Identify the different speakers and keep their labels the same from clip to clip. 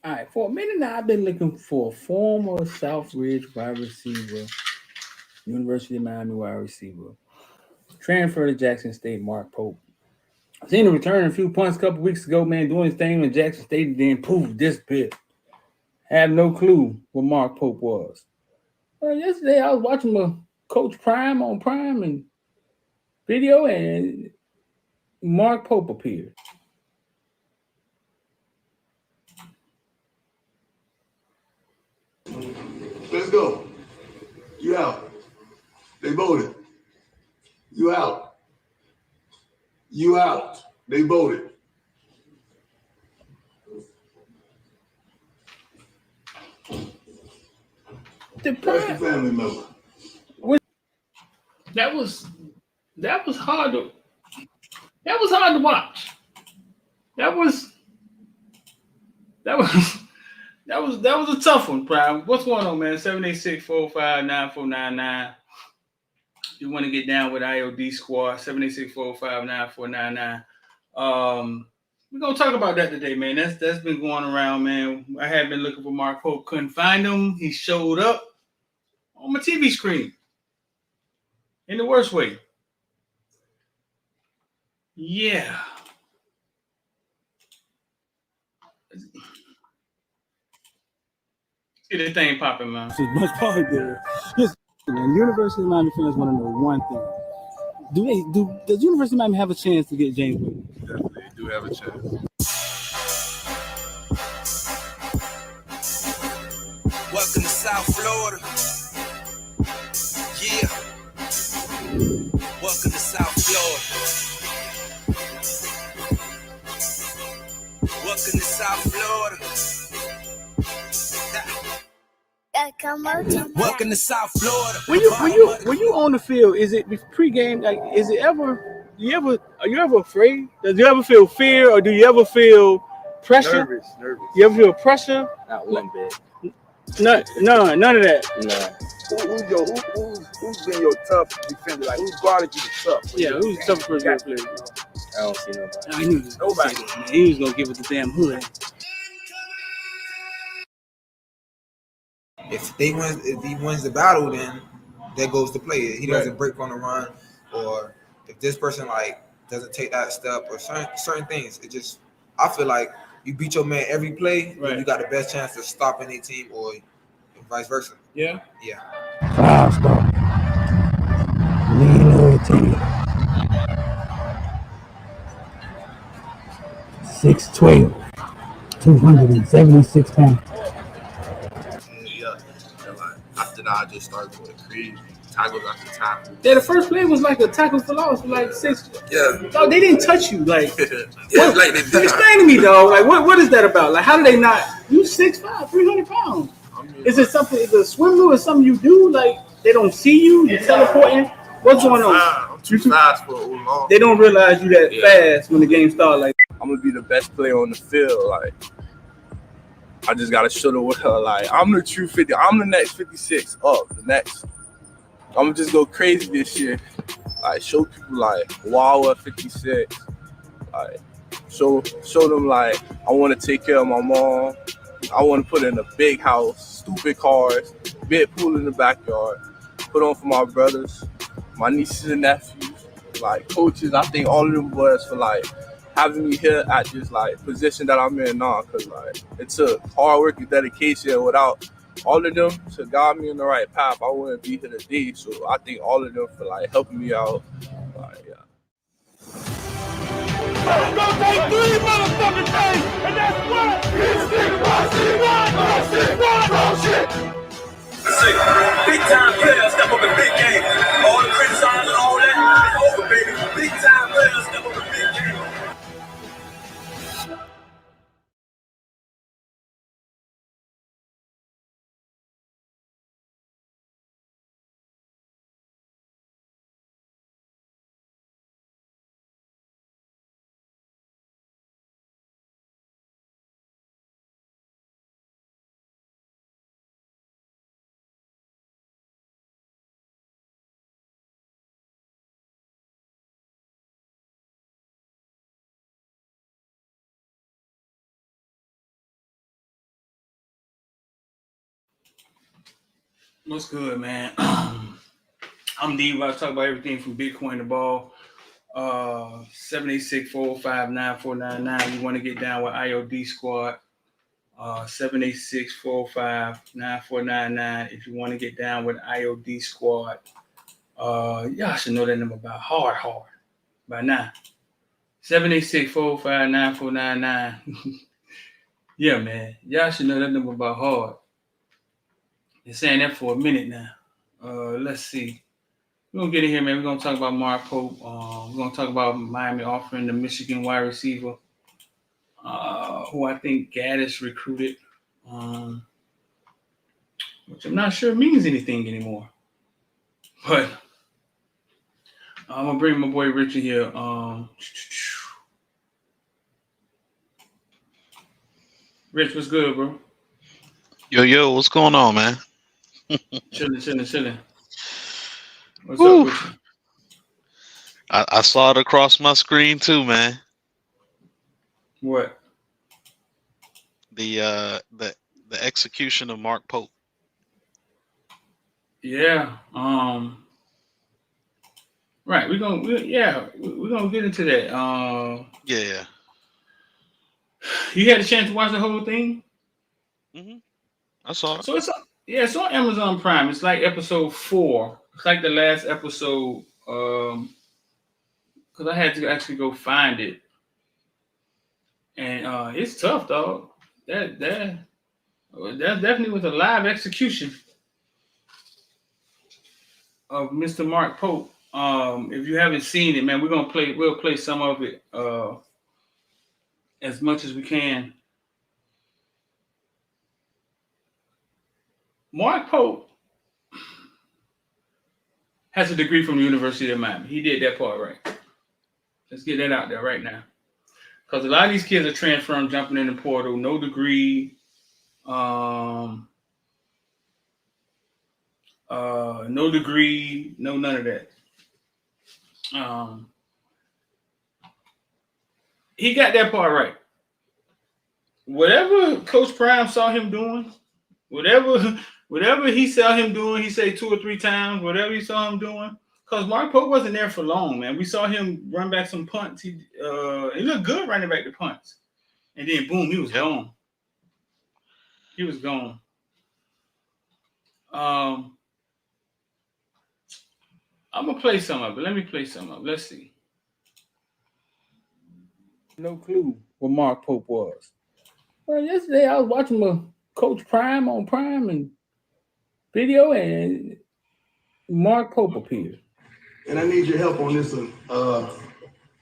Speaker 1: All right, for a minute now, I've been looking for a former Southridge wide receiver, University of Miami wide receiver, transfer to Jackson State, Mark Pope. I seen him return a few punts a couple weeks ago, man, doing his thing in Jackson State, and then poof, disappeared. Had no clue what Mark Pope was. Well, yesterday I was watching my Coach Prime on Prime and video, and Mark Pope appeared.
Speaker 2: Let's go. You out. They voted. You out. You out. They voted. That's the family member.
Speaker 1: That was hard to watch. That was a tough one, Prime. What's going on, man? 786-405-9499. You want to get down with IOD Squad, 786-405-9499. We're gonna talk about that today, man. That's been going around, man. I had been looking for Mark Pope, couldn't find him. He showed up on my TV screen in the worst way. Yeah. Get the thing popping, man.
Speaker 3: It's much harder there. Listen, man, University of Miami fans want to know one thing. Does University of Miami have a chance to get James Williams?
Speaker 4: Definitely do have a chance.
Speaker 5: Welcome to South Florida. Yeah. Welcome to South Florida. Welcome to South Florida. Welcome to South Florida.
Speaker 3: When you on the field, is it pregame? Like, is it ever? Are you ever afraid? Does you ever feel fear, or do you ever feel pressure?
Speaker 4: Nervous.
Speaker 3: You ever feel pressure?
Speaker 6: Not one bit.
Speaker 3: None of that.
Speaker 6: No.
Speaker 4: Who's been your tough defender? Like, who's guarded you the tough?
Speaker 3: Yeah, who's the toughest person to play?
Speaker 6: I don't see nobody.
Speaker 3: I knew this.
Speaker 4: Nobody.
Speaker 3: Man, he was gonna give it the damn hood.
Speaker 7: If he wins the battle, then there goes the play. He doesn't break on the run, or if this person like doesn't take that step, or certain things. It just, I feel like you beat your man every play, you got the best chance to stop any team, or vice versa.
Speaker 3: Yeah.
Speaker 1: 5-star. Lean loyalty. 6'12", 276 pounds.
Speaker 4: After that, I just started going crazy. Tackles after tackle.
Speaker 3: Yeah, the first play was like a tackle for loss, like 6.
Speaker 4: Yeah.
Speaker 3: Dog, they didn't touch you. Like,
Speaker 4: Yeah, like they did.
Speaker 3: Explain to me, dog. Like, what is that about? Like, how do they not? You 6'5", 300 pounds. Is it something? Is it a swim move or something you do? Like, they don't see you. You're teleporting. What's going on?
Speaker 4: I'm too fast for long.
Speaker 3: They don't realize you that fast when the game starts. Like,
Speaker 4: I'm gonna be the best player on the field. Like, I just gotta show the world. Like, I'm the true 50. I'm the next 56 up. The next. I'm gonna just go crazy this year. Like, show people like, wow, at 56. Like, show them like I want to take care of my mom. I want to put in a big house, stupid cars, big pool in the backyard. Put on for my brothers, my nieces and nephews, like coaches. I think all of them boys for like having me here at this like position that I'm in now, cause like it took hard work and dedication. Without all of them to guide me in the right path, I wouldn't be here today. So I think all of them for like helping me out. Like, yeah.
Speaker 8: It's gonna take 3 motherfucking days, and that's what this nigga shit.
Speaker 5: Big time players step up in big game. All the criticize and all that, it's over, baby. Big time players step up in big
Speaker 3: What's good, man? I'm D. I talk about everything from Bitcoin to ball. 786-405-9499. You want to get down with IOD Squad. 786-405-9499. If you want to get down with IOD Squad, y'all should know that number about hard by now. 786-405-9499. Yeah, man. Y'all should know that number about hard. Been saying that for a minute now. Let's see. We're going to get in here, man. We're going to talk about Mark Pope. We're going to talk about Miami offering the Michigan wide receiver, who I think Gaddis recruited, which I'm not sure means anything anymore. But I'm going to bring my boy Richard here. Rich, what's good, bro?
Speaker 9: Yo, what's going on, man?
Speaker 3: Chilling. What's
Speaker 9: Woo.
Speaker 3: up with you?
Speaker 9: I saw it across my screen too, man.
Speaker 3: What?
Speaker 9: The execution of Mark Pope.
Speaker 3: Yeah. Right. We're gonna get into that.
Speaker 9: Yeah.
Speaker 3: You had a chance to watch the whole thing?
Speaker 9: I saw it.
Speaker 3: So it's on Amazon Prime. It's like episode 4. It's like the last episode. Because I had to actually go find it, and it's tough, dog. That definitely was a live execution of Mr. Mark Pope. If you haven't seen it, man, we'll play some of it as much as we can. Mark Pope has a degree from the University of Miami. He did that part right. Let's get that out there right now. Because a lot of these kids are transferring, jumping in the portal, no degree, no none of that. He got that part right. Whatever Coach Prime saw him doing, whatever he saw him doing, he said 2 or 3 times, whatever he saw him doing. Because Mark Pope wasn't there for long, man. We saw him run back some punts. He looked good running back the punts. And then, boom, he was gone. He was gone. I'm going to play some of it. Let me play some of it. Let's see.
Speaker 1: No clue what Mark Pope was. Well, yesterday I was watching my Coach Prime on Prime and video, and Mark Pope appeared.
Speaker 2: And I need your help on this one.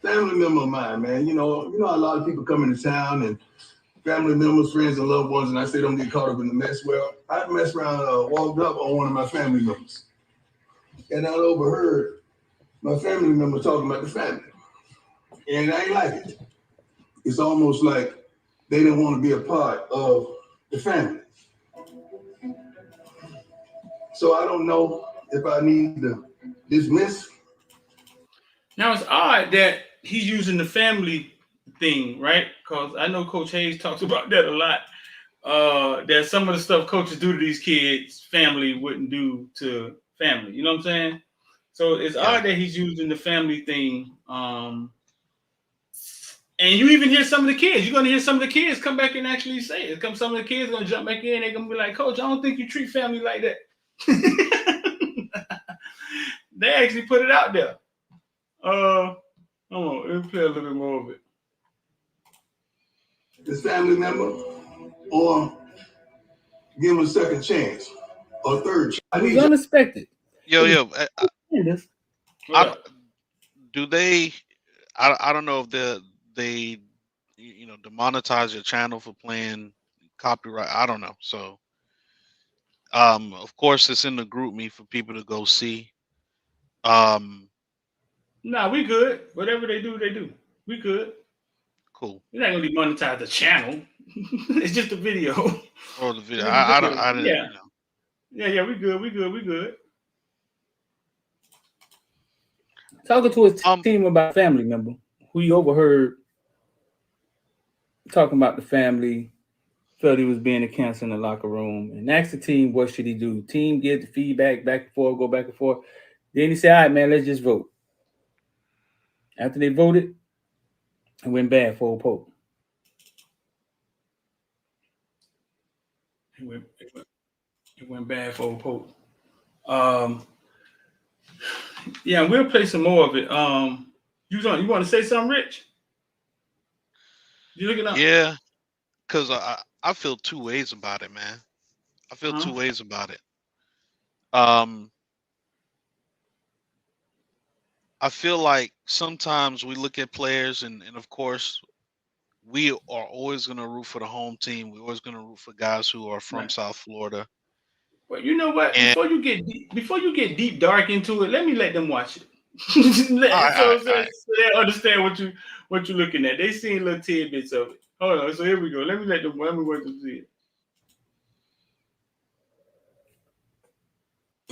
Speaker 2: Family member of mine, man. You know, a lot of people come into town and family members, friends, and loved ones, and I say don't get caught up in the mess. Well, I messed around, walked up on one of my family members, and I overheard my family member talking about the family, and I ain't like it. It's almost like they didn't want to be a part of the family. So I don't know if I need to dismiss.
Speaker 3: Now, it's odd that he's using the family thing, right? Because I know Coach Hayes talks about that a lot. That some of the stuff coaches do to these kids, family wouldn't do to family. You know what I'm saying? So it's odd that he's using the family thing. And you even hear some of the kids. You're going to hear some of the kids come back and actually say it. Some of the kids are going to jump back in. They're going to be like, Coach, I don't think you treat family like that. They actually put it out there. Hold on, let me play a little bit more of it.
Speaker 2: His family member, or give him a second chance or third chance. I need
Speaker 1: It's unexpected.
Speaker 9: Yo.
Speaker 3: Do
Speaker 9: they? I don't know if they demonetize your channel for playing copyright. I don't know. So, of course, it's in the group me for people to go see.
Speaker 3: Nah, we good. Whatever they do, they do. We good.
Speaker 9: Cool.
Speaker 3: You're not gonna demonetize the channel. It's just a video.
Speaker 9: Oh, the video. I didn't.
Speaker 3: Yeah. Yeah. We good.
Speaker 1: Talking to his team about family member who you overheard talking about the family felt he was being a cancer in the locker room and asked the team what should he do. Team get the feedback back and forth, go back and forth. Then he said, "All right, man, let's just vote." After they voted, it went bad for old Pope. It went bad for old Pope. Yeah, we'll play some more of it. You want to say something, Rich? You looking up?
Speaker 9: Yeah, because I feel two ways about it, man. I feel two ways about it. I feel like sometimes we look at players, and of course, we are always going to root for the home team. We're always going to root for guys who are from South Florida.
Speaker 1: Well, you know what?
Speaker 9: And,
Speaker 1: Before you get deep dark into it, let them watch it.
Speaker 9: so
Speaker 1: they understand what you're looking at. They seen little tidbits of it. Hold on. So here we go. Let me let me work them see it.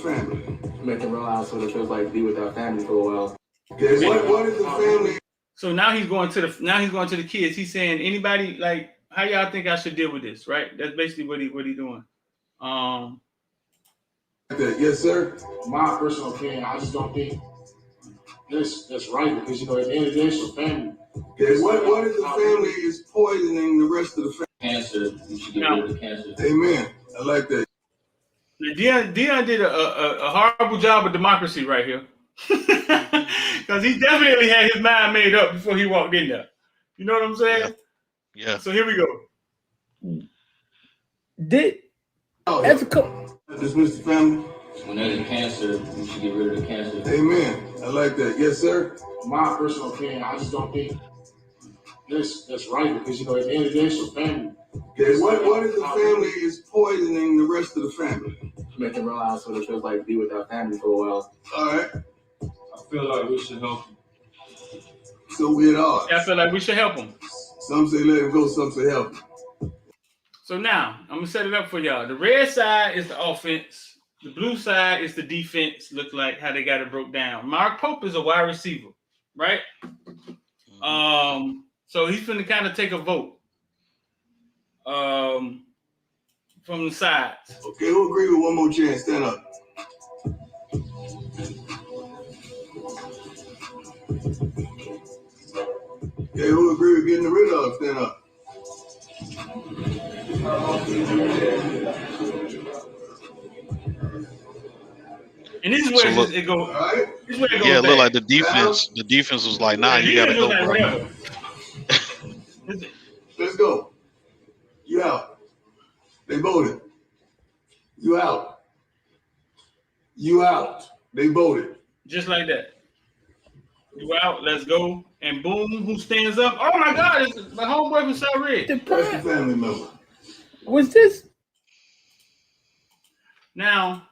Speaker 2: Family.
Speaker 6: Make them realize what it feels like to be without family for a while.
Speaker 2: Okay, what is the family?
Speaker 1: So now he's going to the kids. He's saying, anybody, like, how y'all think I should deal with this, right? That's basically what he doing.
Speaker 2: Yes, sir.
Speaker 10: My personal opinion, I just don't think that's right, because at the end of the day, it's your family.
Speaker 2: Okay, what is the family is poisoning the rest of the family?
Speaker 6: Cancer. You should get rid of the cancer.
Speaker 2: Amen. I like that.
Speaker 1: Deion did a horrible job of democracy right here. Because he definitely had his mind made up before he walked in there. You know what I'm saying?
Speaker 9: Yeah.
Speaker 1: So here we go.
Speaker 2: Dismiss the family.
Speaker 6: When there's a cancer, you should get rid of the cancer.
Speaker 2: Amen. I like that. Yes, sir.
Speaker 10: My personal opinion, I just don't think that's right, because at the end of the day, it's your family.
Speaker 2: Okay, what is the family is poisoning the rest of the family?
Speaker 6: Make them realize what it feels like to be without family for a while.
Speaker 2: All right.
Speaker 11: I feel like we should help him.
Speaker 2: So we at odds.
Speaker 1: I feel like we should help him.
Speaker 2: Some say let him go, some say help him.
Speaker 1: So now, I'm going to set it up for y'all. The red side is the offense. The blue side is the defense. Look like how they got it broke down. Mark Pope is a wide receiver, right? So he's going to kind of take a vote from the sides.
Speaker 2: Okay, who agree with one more chance? Stand up. Okay, who agree with getting rid of? Stand up.
Speaker 1: And this is where it goes.
Speaker 2: Right.
Speaker 9: Yeah, it looked like the defense. The defense was like, "Nah, you gotta go, bro."
Speaker 2: Let's go. You out. They voted. You out. You out. They voted.
Speaker 1: Just like that. You out. Let's go. And boom, who stands up? Oh my God! It's my homeboy from South Ridge.
Speaker 2: That's the family member.
Speaker 1: Was this? Now,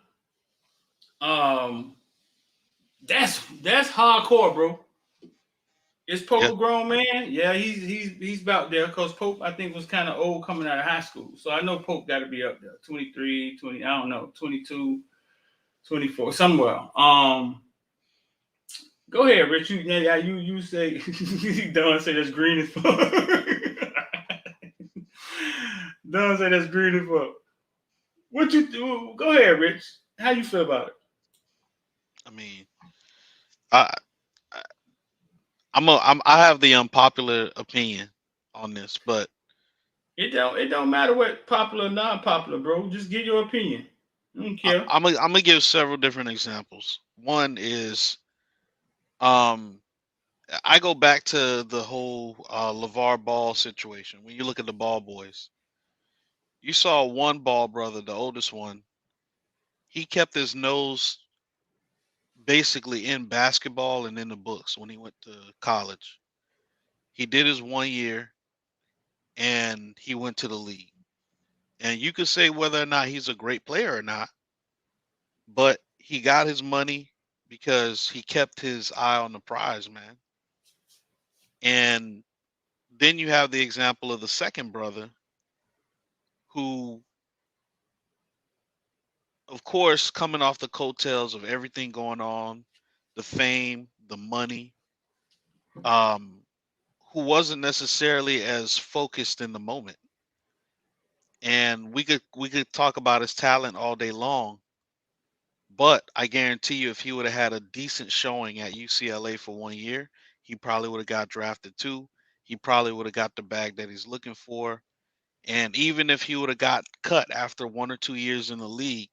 Speaker 1: that's hardcore, bro. Is Pope a grown man? Yeah, he's about there, because Pope, I think, was kind of old coming out of high school. So I know Pope got to be up there, 23, 20, I don't know, 22, 24, somewhere. Go ahead, Rich. You say Don say that's green as fuck. Don say that's green as fuck. What you do? Go ahead, Rich. How you feel about it?
Speaker 9: I mean, I have the unpopular opinion on this, but
Speaker 1: it don't matter what popular or non-popular, bro. Just give your opinion. I don't care.
Speaker 9: I'm gonna give several different examples. One is, I go back to the whole LeVar Ball situation. When you look at the Ball boys, you saw one Ball brother, the oldest one. He kept his nose basically in basketball and in the books when he went to college. He did his 1 year and he went to the league. And you could say whether or not he's a great player or not, but he got his money because he kept his eye on the prize, man. And then you have the example of the second brother who, of course, coming off the coattails of everything going on, the fame, the money, who wasn't necessarily as focused in the moment. And we could talk about his talent all day long, but I guarantee you, if he would have had a decent showing at UCLA for 1 year, he probably would have got drafted too. He probably would have got the bag that he's looking for. And even if he would have got cut after 1 or 2 years in the league,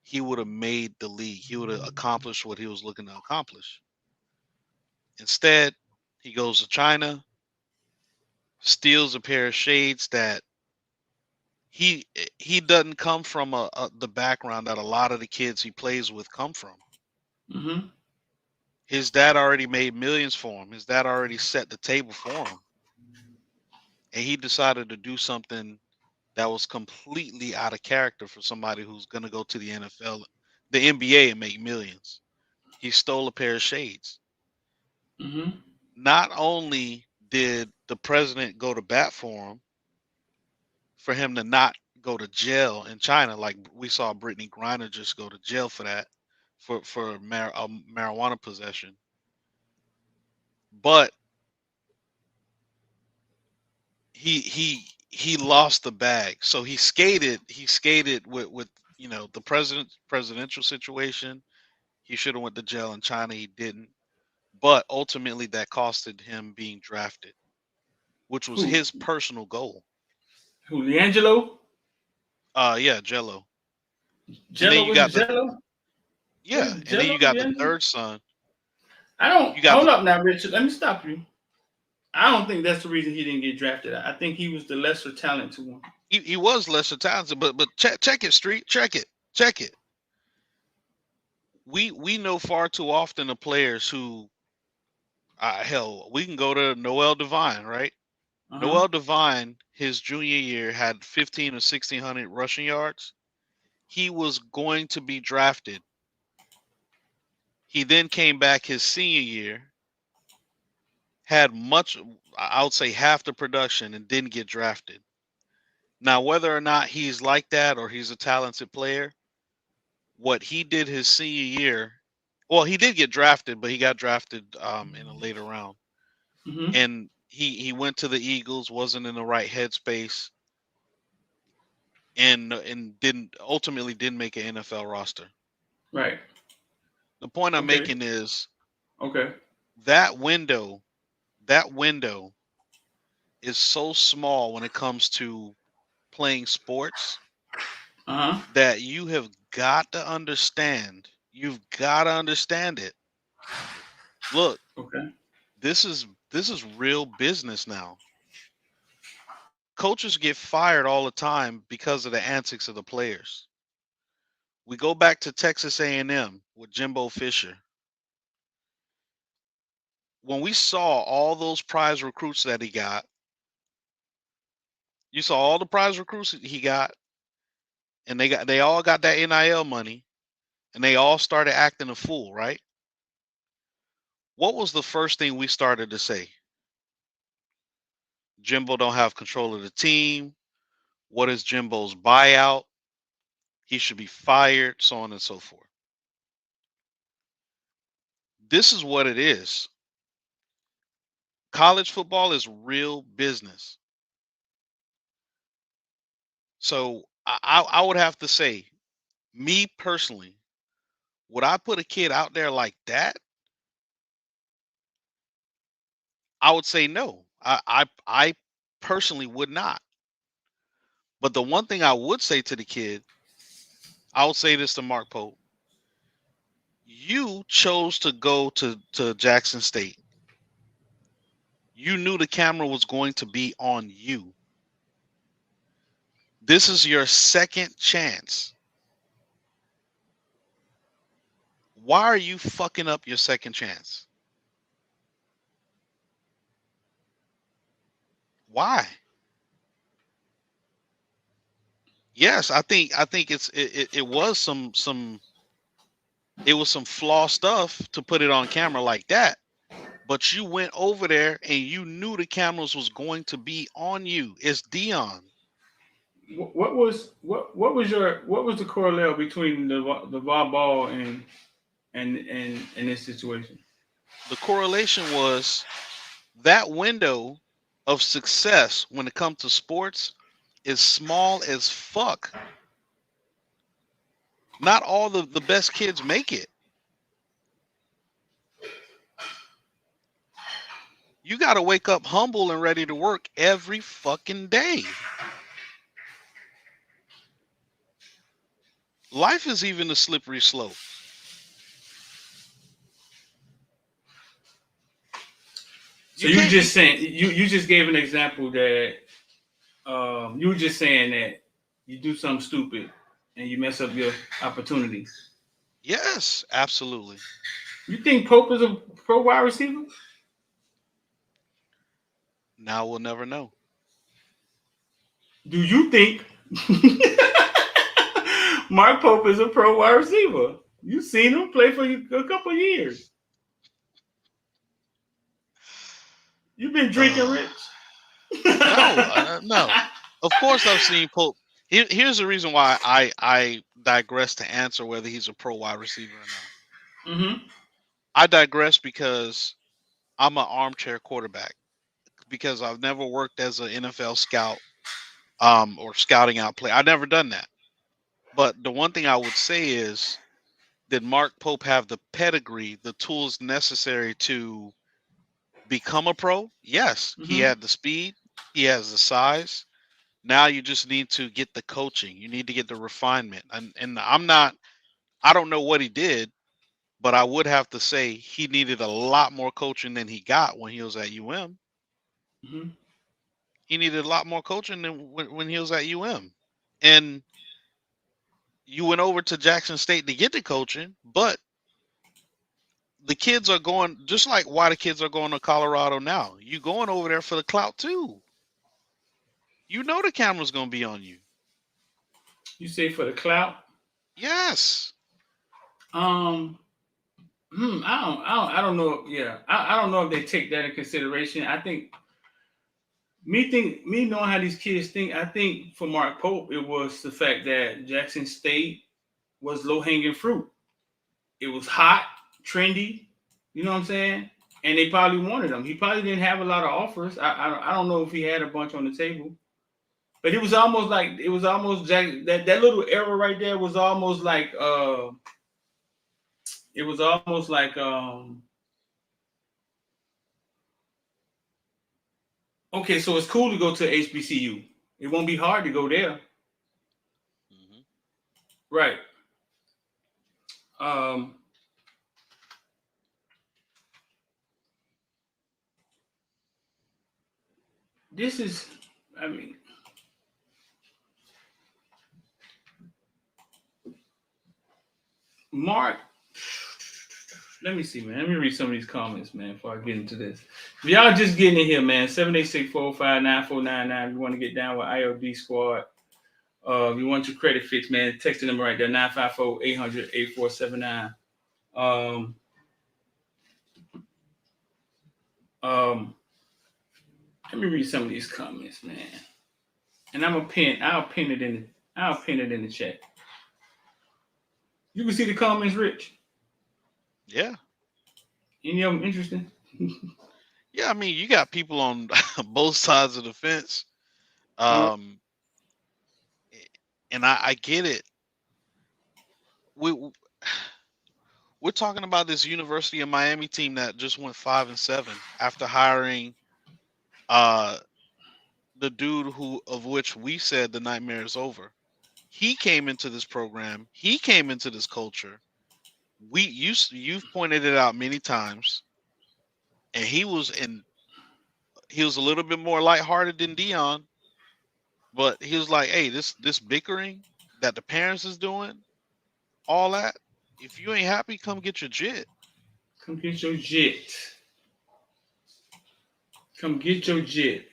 Speaker 9: he would have made the league. He would have accomplished what he was looking to accomplish. Instead, he goes to China, steals a pair of shades that he doesn't come from the background that a lot of the kids he plays with come from.
Speaker 3: Mm-hmm.
Speaker 9: His dad already made millions for him. His dad already set the table for him. And he decided to do something that was completely out of character for somebody who's going to go to the NFL, the NBA, and make millions. He stole a pair of shades.
Speaker 3: Mm-hmm.
Speaker 9: Not only did the president go to bat for him to not go to jail in China, like we saw Brittany Griner just go to jail for that, for marijuana possession, but he lost the bag. So he skated with the presidential situation. He should have went to jail in China. He didn't. But ultimately that costed him being drafted, which was
Speaker 3: Who?
Speaker 9: his personal goal.
Speaker 3: Who? D'Angelo?
Speaker 9: Yeah, Jello.
Speaker 3: Jello was Jello?
Speaker 9: Yeah, and then you got the third son.
Speaker 3: I don't hold up now, Richard. Let me stop you. I don't think that's the reason he didn't get drafted. I think he was the lesser talented one.
Speaker 9: He was lesser talented, but check it, Street. Check it. We know far too often of players who, hell, we can go to Noel Devine, right?
Speaker 3: Uh-huh.
Speaker 9: Noel Devine, his junior year, had 15 or 1,600 rushing yards. He was going to be drafted. He then came back his senior year, had much, I would say half the production, and didn't get drafted. Now, whether or not he's like that or he's a talented player, what he did his senior year, well, he did get drafted, but he got drafted in a later round.
Speaker 3: Mm-hmm.
Speaker 9: And he went to the Eagles, wasn't in the right headspace, and ultimately didn't make an NFL roster.
Speaker 3: Right.
Speaker 9: The point I'm making is,
Speaker 3: okay,
Speaker 9: that window is so small when it comes to playing sports, that you have got to understand. You've got to understand it. Look, this is real business now. Coaches get fired all the time because of the antics of the players. We go back to Texas A&M with Jimbo Fisher. When we saw all those prize recruits that he got, you saw all the prize recruits he got, and they all got that NIL money, and they all started acting a fool, right? What was the first thing we started to say? Jimbo don't have control of the team. What is Jimbo's buyout? He should be fired, so on and so forth. This is what it is. College football is real business. So I would have to say, me personally, would I put a kid out there like that? I would say no. I personally would not. But the one thing I would say to the kid, I would say this to Mark Pope. You chose to go to Jackson State. You knew the camera was going to be on you. This is your second chance. Why are you fucking up your second chance? Why? Yes, I think it was some flaw stuff to put it on camera like that. But you went over there and you knew the cameras was going to be on you. It's Deion.
Speaker 3: What was the corollary between the Bob Ball and this situation?
Speaker 9: The correlation was that window of success when it comes to sports is small as fuck. Not all the best kids make it. You got to wake up humble and ready to work every fucking day. Life is even a slippery slope.
Speaker 3: So you just saying you just gave an example that you were just saying that you do something stupid and you mess up your opportunities.
Speaker 9: Yes, absolutely.
Speaker 3: You think Pope is a pro wide receiver?
Speaker 9: Now we'll never know.
Speaker 3: Do you think Mark Pope is a pro wide receiver? You've seen him play for a couple of years. You've been drinking, Rich?
Speaker 9: No. Of course, I've seen Pope. Here's the reason why I digress to answer whether he's a pro wide receiver or not.
Speaker 3: Mm-hmm.
Speaker 9: I digress because I'm an armchair quarterback. Because I've never worked as an NFL scout or scouting out play. I've never done that. But the one thing I would say is, did Mark Pope have the pedigree, the tools necessary to become a pro? Yes. He had the speed. He has the size. Now you just need to get the coaching. You need to get the refinement. And I don't know what he did, but I would have to say he needed a lot more coaching than he got when he was at UM.
Speaker 3: Mm-hmm.
Speaker 9: He needed a lot more coaching than when he was at UM. And you went over to Jackson State to get the coaching, but the kids are going, just like why the kids are going to Colorado now. You going over there for the clout too. You know the camera's going to be on you.
Speaker 3: You say for the clout?
Speaker 9: Yes.
Speaker 3: I don't know. Yeah, I don't know if they take that in consideration. I think me knowing how these kids think, I think for Mark Pope, it was the fact that Jackson State was low hanging fruit. It was hot, trendy. You know what I'm saying? And they probably wanted him. He probably didn't have a lot of offers. I don't know if he had a bunch on the table. But it was almost that little era right there was almost like okay, so it's cool to go to HBCU. It won't be hard to go there.
Speaker 9: Mm-hmm.
Speaker 3: Right. This is, I mean, Mark, let me see, man. Let me read some of these comments, man, before I get into this. If y'all just getting in here, man, 786-405-9499. If you want to get down with IOD Squad, if you want your credit fixed, man, text the number right there, 954-800-8479. Let me read some of these comments, man. And I'll pin it in the chat. You can see the comments, Rich.
Speaker 9: Yeah.
Speaker 3: Any of them interesting?
Speaker 9: Yeah, I mean, you got people on both sides of the fence. And I get it. We're talking about this University of Miami team that just went 5-7 after hiring the dude of which we said the nightmare is over. He came into this program. He came into this culture. You've pointed it out many times, and he was a little bit more lighthearted than Deion, but he was like, "Hey, this bickering that the parents is doing, all that. If you ain't happy, come get your jit.
Speaker 3: Come get your jit. Come get your jit."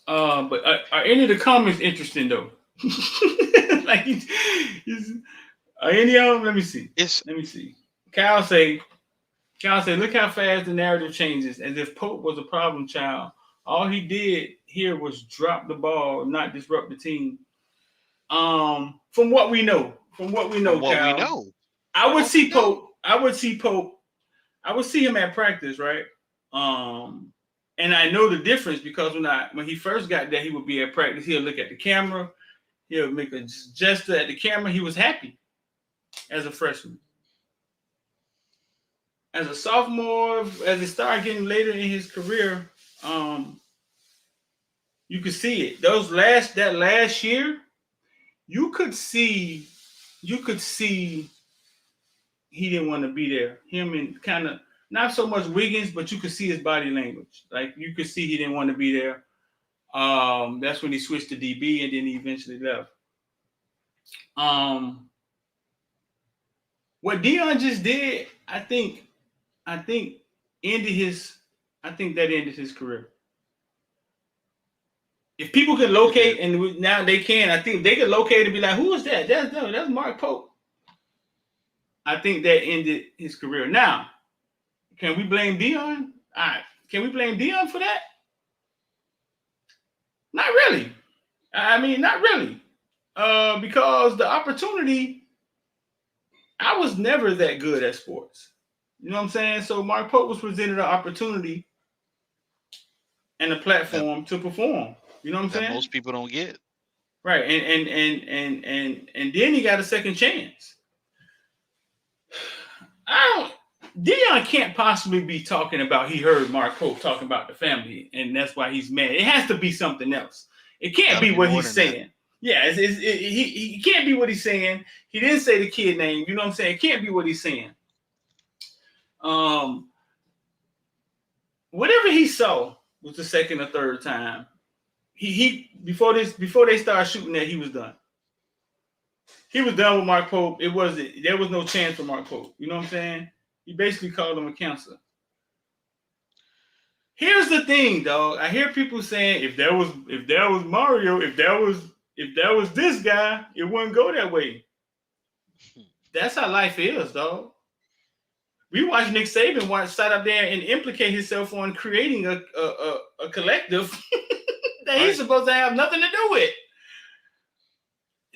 Speaker 3: But are any of the comments interesting though? Like, are any of them? Let me see. Kyle say, look how fast the narrative changes, as if Pope was a problem child. All he did here was drop the ball, not disrupt the team. From what we know, Kyle, I would see Pope. I would see him at practice, right? And I know the difference because when he first got there, he would be at practice. He'll look at the camera. He'll make a gesture at the camera. He was happy as a freshman. As a sophomore, as it started getting later in his career, you could see it. That last year, you could see he didn't want to be there. Him and kind of not so much Wiggins, but you could see his body language. Like you could see he didn't want to be there. That's when he switched to DB, and then he eventually left. What Deion just did, I think ended his career. If people can locate, and now they can, I think they can locate and be like, who is that? That's Mark Pope. I think that ended his career. Now, can we blame Deion? All right. Can we blame Deion for that? Not really. I mean, not really. Because the opportunity, I was never that good at sports. You know what I'm saying? So Mark Pope was presented an opportunity and a platform to perform. You know what I'm saying?
Speaker 9: Most people don't get.
Speaker 3: Right. And then he got a second chance. Deion can't possibly be talking about he heard Mark Pope talking about the family and that's why he's mad. It has to be something else. It can't be what he's saying. Yeah, he can't be what he's saying. He didn't say the kid name. You know what I'm saying? It can't be what he's saying. Whatever he saw was the second or third time. He before they started shooting that, he was done. He was done with Mark Pope. There was no chance for Mark Pope. You know what I'm saying? He basically called him a cancer. Here's the thing, dog. I hear people saying if there was Mario, if there was this guy, it wouldn't go that way. That's how life is, dog. We watched Nick Saban sat up there and implicate himself on creating a collective that he's supposed to have nothing to do with.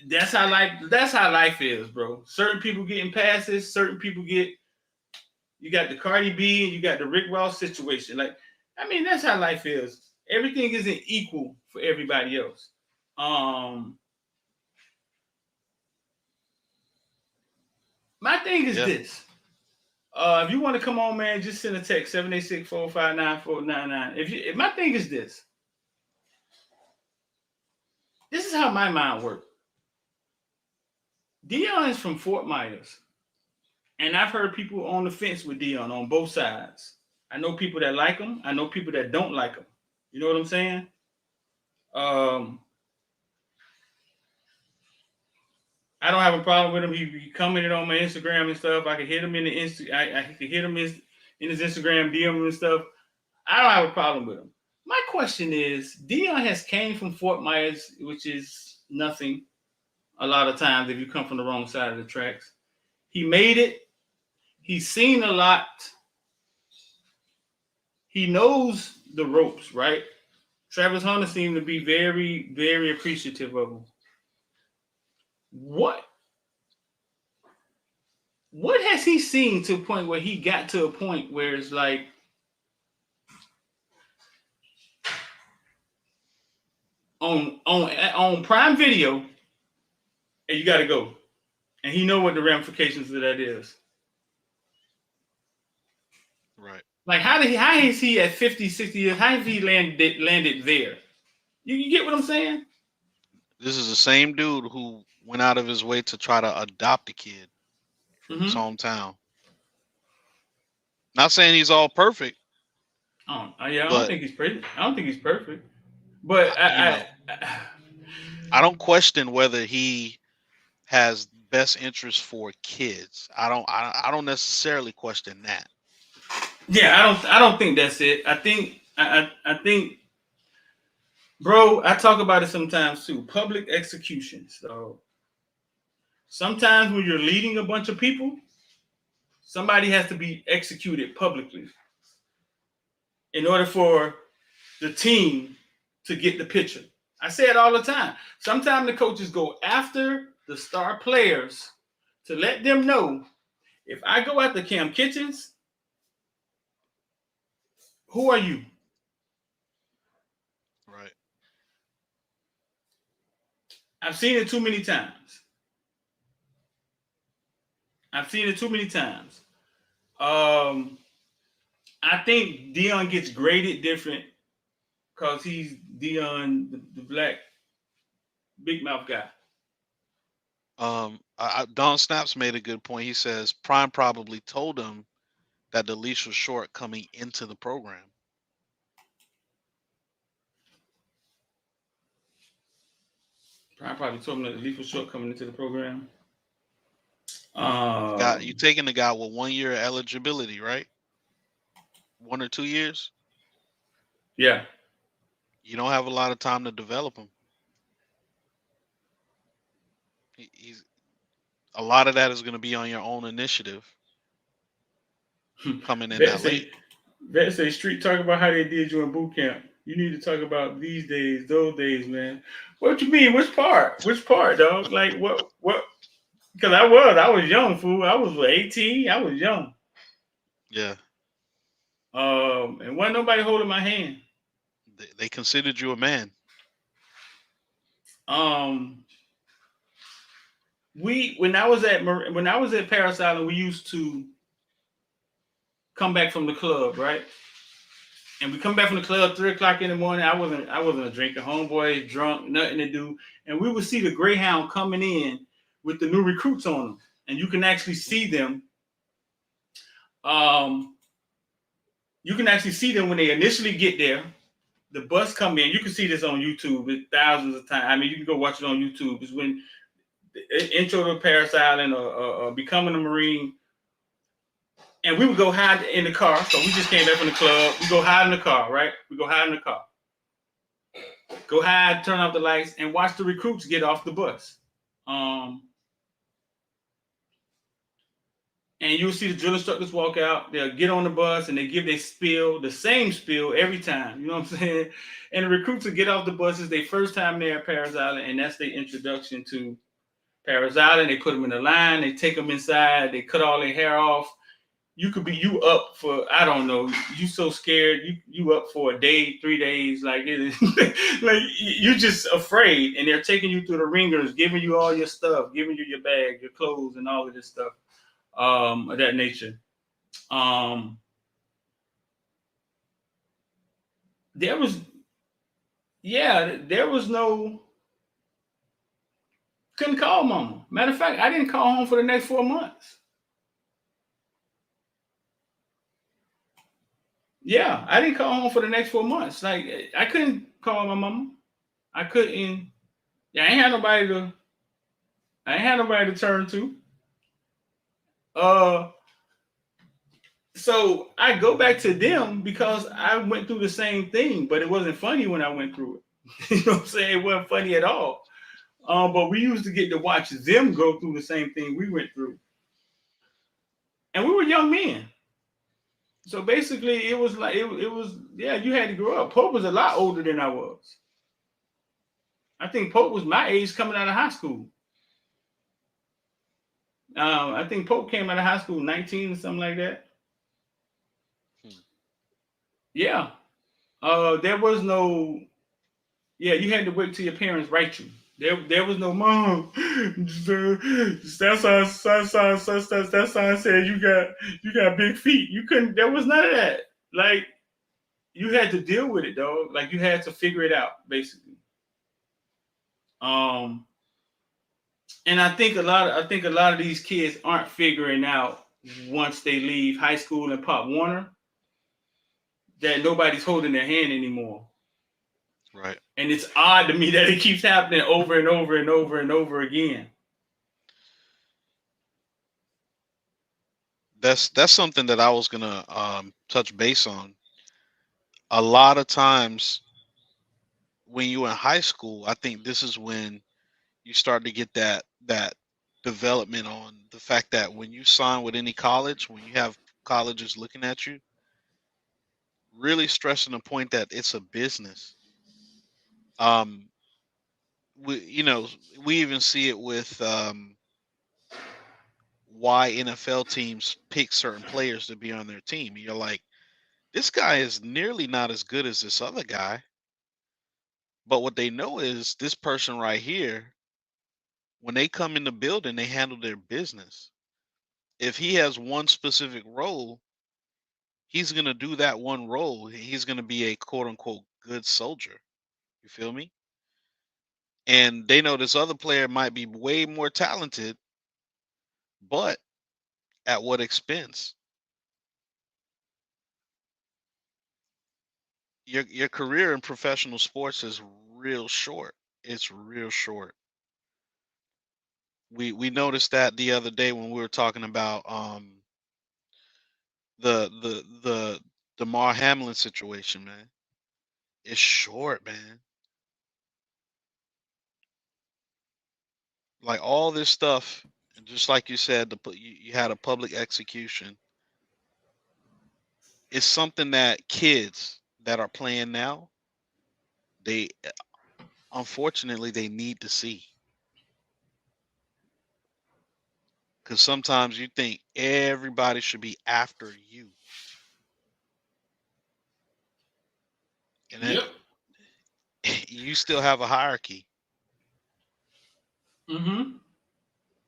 Speaker 3: That's how life is, bro. Certain people getting passes, certain people get. You got the Cardi B and you got the Rick Ross situation. Like, I mean, that's how life is. Everything isn't equal for everybody else. My thing is this. If you want to come on, man, just send a text 786-459-499. If my thing is this. This is how my mind works. Deion is from Fort Myers. And I've heard people on the fence with Deion on both sides. I know people that like him. I know people that don't like him. You know what I'm saying? I don't have a problem with him. He commented on my Instagram and stuff. I could hit him in the I could hit him in his Instagram DM and stuff. I don't have a problem with him. My question is, Deion has came from Fort Myers, which is nothing a lot of times if you come from the wrong side of the tracks. He made it. He's seen a lot. He knows the ropes, right? Travis Hunter seemed to be very, very appreciative of him. What has he seen to a point where he got to a point where it's like, on Prime Video, and you got to go, and he know what the ramifications of that is.
Speaker 9: Right.
Speaker 3: Like, how is he at 50, 60 years? How has he landed there? You get what I'm saying?
Speaker 9: This is the same dude who went out of his way to try to adopt a kid from his hometown. Not saying he's all perfect.
Speaker 3: I don't think he's perfect. But
Speaker 9: I don't question whether he has best interest for kids. I don't necessarily question that.
Speaker 3: Yeah, I don't think that's it. I think, bro, I talk about it sometimes too. Public execution. So sometimes when you're leading a bunch of people, somebody has to be executed publicly in order for the team to get the picture. I say it all the time. Sometimes the coaches go after the star players to let them know, if I go after Cam Kitchens, who are you? I've seen it too many times. I think Dion gets graded different because he's Dion, the black big mouth guy.
Speaker 9: Don Snaps made a good point. He says Prime probably told him that the leash was short coming into the program.
Speaker 3: Prime probably told him that the leash was short coming into the program.
Speaker 9: You taking the guy with 1 year eligibility, right? 1 or 2 years.
Speaker 3: Yeah.
Speaker 9: You don't have a lot of time to develop him. He's a lot of that is going to be on your own initiative. Coming in that late.
Speaker 3: Vet say Street talk about how they did you in boot camp. You need to talk about these days, those days, man. What you mean? Which part? Which part, dog? Like what? Because I was young, fool. I was 18. I was young.
Speaker 9: Yeah.
Speaker 3: And wasn't nobody holding my hand.
Speaker 9: They considered you a man.
Speaker 3: When I was at Paris Island, we used to come back from the club, right? And we come back from the club 3:00 in the morning. I wasn't a drinker, homeboy, drunk, nothing to do. And we would see the Greyhound coming in with the new recruits on them. And you can actually see them. You can actually see them when they initially get there. The bus come in. You can see this on YouTube. It's thousands of times. I mean, you can go watch it on YouTube. It's when the intro to Paris Island or becoming a Marine. And we would go hide in the car. So we just came back from the club. We go hide in the car, right? We go hide in the car. Go hide, turn off the lights, and watch the recruits get off the bus. And you'll see the drill instructors walk out. They'll get on the bus and they give their spiel, the same spiel every time. You know what I'm saying? And the recruits will get off the buses. Their first time there at Paris Island, and that's their introduction to Paris Island. They put them in a line. They take them inside. They cut all their hair off. You up for, I don't know, you so scared, you up for a day, 3 days, like it is like you're just afraid, and they're taking you through the ringers, giving you all your stuff, giving you your bag, your clothes, and all of this stuff of that nature. There was no, couldn't call mama. Matter of fact, I didn't call home for the next 4 months. Yeah, I didn't call home for the next 4 months. Like I couldn't call my mama. I couldn't. Yeah, I ain't had nobody to turn to. So I go back to them because I went through the same thing, but it wasn't funny when I went through it. You know what I'm saying? It wasn't funny at all. But we used to get to watch them go through the same thing we went through. And we were young men. So basically, it was like, it was, yeah, you had to grow up. Pope was a lot older than I was. I think Pope was my age coming out of high school. I think Pope came out of high school 19 or something like that. Yeah. There was no, yeah, you had to wait till your parents write you. There was no mom. That sign said you got big feet. You couldn't. There was none of that. Like you had to deal with it, though. Like you had to figure it out, basically. And I think a lot of these kids aren't figuring out once they leave high school and Pop Warner that nobody's holding their hand anymore.
Speaker 9: Right.
Speaker 3: And it's odd to me that it keeps happening over and over and over and over again.
Speaker 9: That's something that I was gonna touch base on. A lot of times when you're in high school, I think this is when you start to get that development on the fact that when you sign with any college, when you have colleges looking at you, really stressing the point that it's a business. We even see it with why NFL teams pick certain players to be on their team. You're like, this guy is nearly not as good as this other guy. But what they know is this person right here when they come in the building, they handle their business. If he has one specific role, he's going to do that one role. He's going to be a quote unquote good soldier. You feel me? And they know this other player might be way more talented, but at what expense? Your career in professional sports is real short. It's real short. We noticed that the other day when we were talking about the DeMar Hamlin situation, man. It's short, man. Like all this stuff, and just like you said, you had a public execution. It's something that kids that are playing now, they unfortunately they need to see. Because sometimes you think everybody should be after you, and that
Speaker 3: Yep.
Speaker 9: you still have a hierarchy.
Speaker 3: Mm-hmm.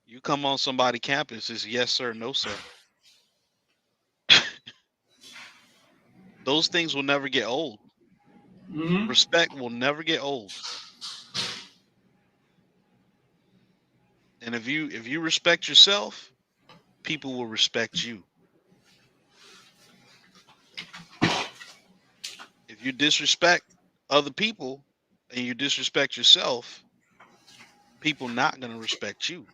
Speaker 9: You come on somebody campus, it's yes sir, no sir. Those things will never get old.
Speaker 3: Mm-hmm.
Speaker 9: Respect will never get old. And if you respect yourself, people will respect you. If you disrespect other people and you disrespect yourself, people not gonna respect you.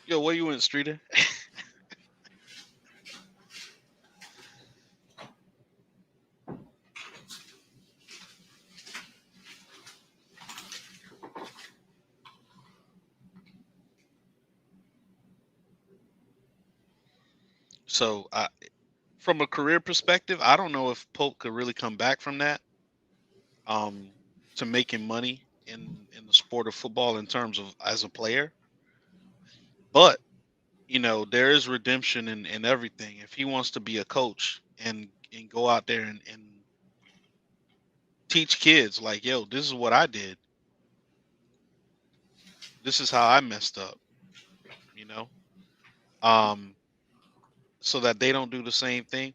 Speaker 9: Yo, where you went, Streeter? So, from a career perspective, I don't know if Pope could really come back from that, um, to making money in the sport of football in terms of as a player. But there is redemption in everything. If he wants to be a coach and go out there and teach kids like, yo, this is what I did. This is how I messed up, you know, um, so that they don't do the same thing.